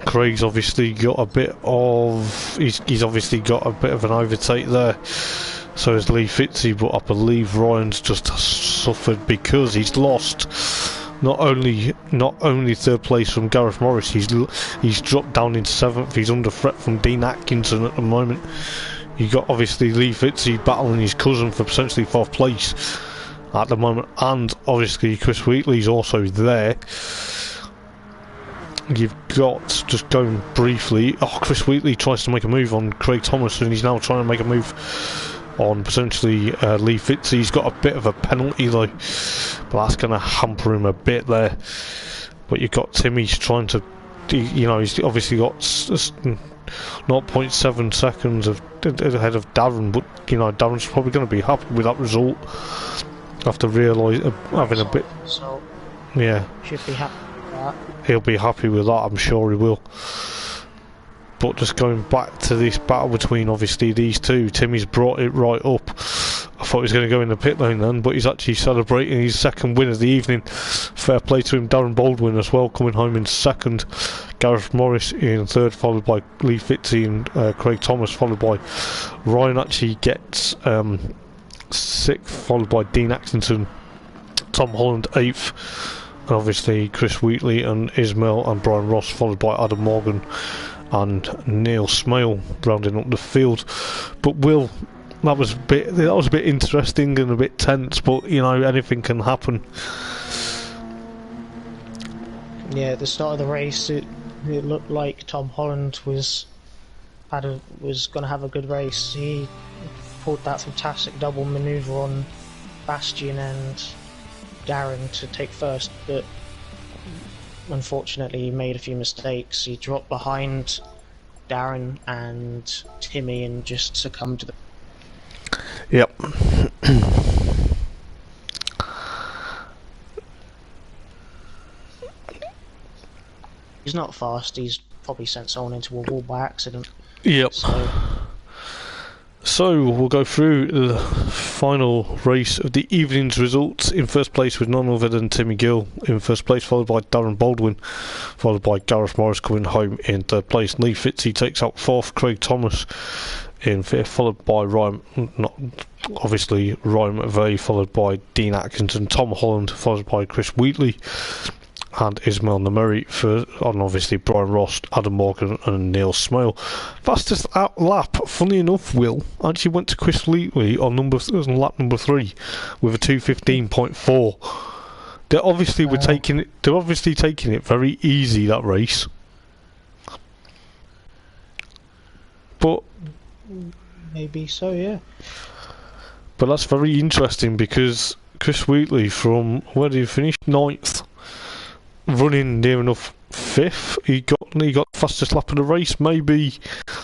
Craig's obviously got a bit of. He's obviously got a bit of an overtake there. So is Lee Fitzy, but I believe Ryan's just suffered because he's lost not only third place from Gareth Morris, he's dropped down in 7th. He's under threat from Dean Atkinson at the moment. You got obviously Lee Fitzy battling his cousin for potentially 4th place at the moment, and obviously Chris Wheatley's also there. You've got, just going briefly, Chris Wheatley tries to make a move on Craig Thomas, and he's now trying to make a move on potentially Lee Fitzy. He's got a bit of a penalty though, but that's going to hamper him a bit there. But you've got Timmy's trying to you know, he's obviously got 0.7 seconds ahead of Darren, but you know, Darren's probably going to be happy with that result after having a bit. So yeah, should be happy with that. He'll be happy with that, I'm sure he will. But just going back to this battle between obviously these two, Timmy's brought it right up. I thought he was going to go in the pit lane then, but he's actually celebrating his second win of the evening. Fair play to him. Darren Baldwin as well, coming home in second. Gareth Morris in third, followed by Lee Fitzy and Craig Thomas, followed by Ryan actually gets sixth, followed by Dean Axington, Tom Holland eighth, and obviously Chris Wheatley and Ismail and Brian Ross, followed by Adam Morgan and Neil Smale rounding up the field. But Will, that was a bit interesting and a bit tense, but you know, anything can happen. Yeah, at the start of the race it looked like Tom Holland was going to have a good race. He pulled that fantastic double manoeuvre on Bastian and Darren to take first, but unfortunately he made a few mistakes. He dropped behind Darren and Timmy and just succumbed to the... Yep. He's not fast, he's probably sent someone into a wall by accident. Yep. So we'll go through the final race of the evening's results. In first place with none other than Timmy Gill in first place, followed by Darren Baldwin, followed by Gareth Morris coming home in third place. Lee Fitzy takes out fourth, Craig Thomas in fifth, followed by Ryan McVeigh, followed by Dean Atkinson, Tom Holland, followed by Chris Wheatley and Ismail Nameri, and obviously Brian Ross, Adam Morgan and Neil Smale. Fastest lap, funny enough, Will, actually went to Chris Wheatley on lap number 3 with a 2:15.4. They're obviously taking it very easy, that race. But maybe so, yeah. But that's very interesting because Chris Wheatley, from where did he finish? 9th. Running near enough 5th, he got the fastest lap of the race. Maybe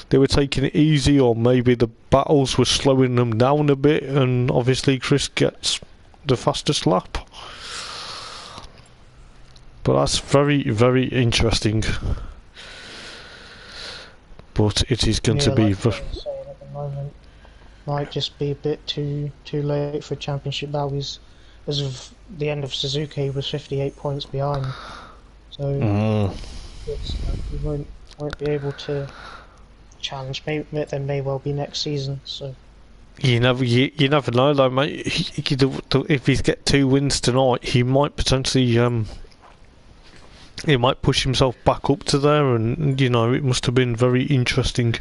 they were taking it easy, or maybe the battles were slowing them down a bit, and obviously Chris gets the fastest lap. But that's very, very interesting. But it is going to be... Like at the moment, might just be a bit too late for championship battles. As of the end of Suzuka, he was 58 points behind, so he won't be able to challenge. Maybe there may well be next season. So you never know though, mate. If he's get 2 wins tonight, he might potentially he might push himself back up to there, and you know, it must have been very interesting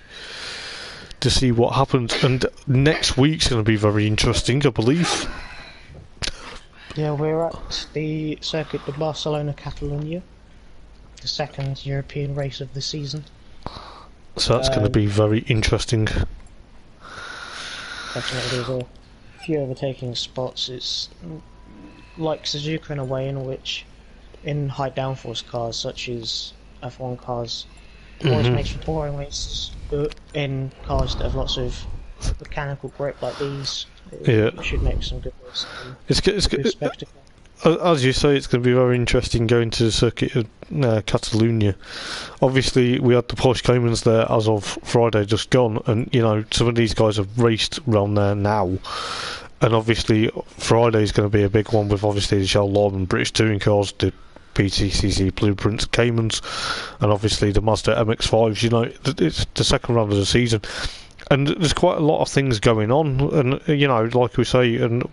to see what happens. And next week's going to be very interesting, I believe. Yeah, we're at the Circuit de Barcelona, Catalonia, the second European race of the season. So that's going to be very interesting. Definitely, there's a few overtaking spots. It's like Suzuka in a way, in which in high downforce cars such as F1 cars, always makes for boring races, but in cars that have lots of mechanical grip like these, it should make some good races. It's good spectacle. As you say, it's going to be very interesting going to the circuit of Catalonia. Obviously, we had the Porsche Caymans there as of Friday just gone, and you know, some of these guys have raced around there now. And obviously, Friday is going to be a big one with obviously the Chell Lawman British Touring cars, the BTCC Blueprints Caymans, and obviously the Mazda MX-5s. You know, it's the second round of the season. And there's quite a lot of things going on, and you know, like we say, and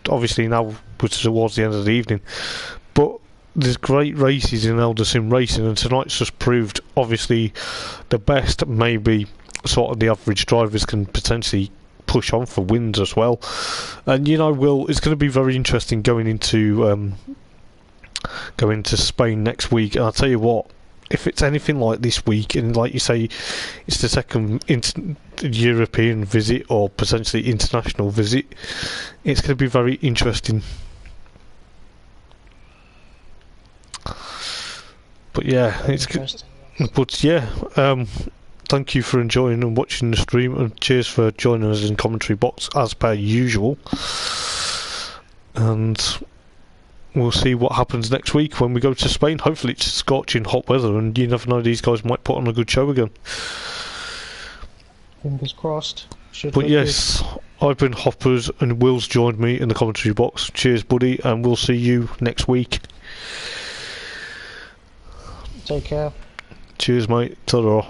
obviously now we're towards the end of the evening, but there's great races in Eldar Sim racing, and tonight's just proved obviously the best, maybe sort of the average drivers can potentially push on for wins as well. And you know, it's going to be very interesting going into Spain next week. And I'll tell you what, if it's anything like this week, and like you say, it's the second European visit or potentially international visit, it's going to be very interesting. But yeah, it's good. Interesting. But yeah, thank you for enjoying and watching the stream, and cheers for joining us in commentary box as per usual. And we'll see what happens next week when we go to Spain. Hopefully it's scorching hot weather, and you never know, these guys might put on a good show again. Fingers crossed. But yes, I've been Hoppers, and Will's joined me in the commentary box. Cheers, buddy, and we'll see you next week. Take care. Cheers, mate. Ta-ra.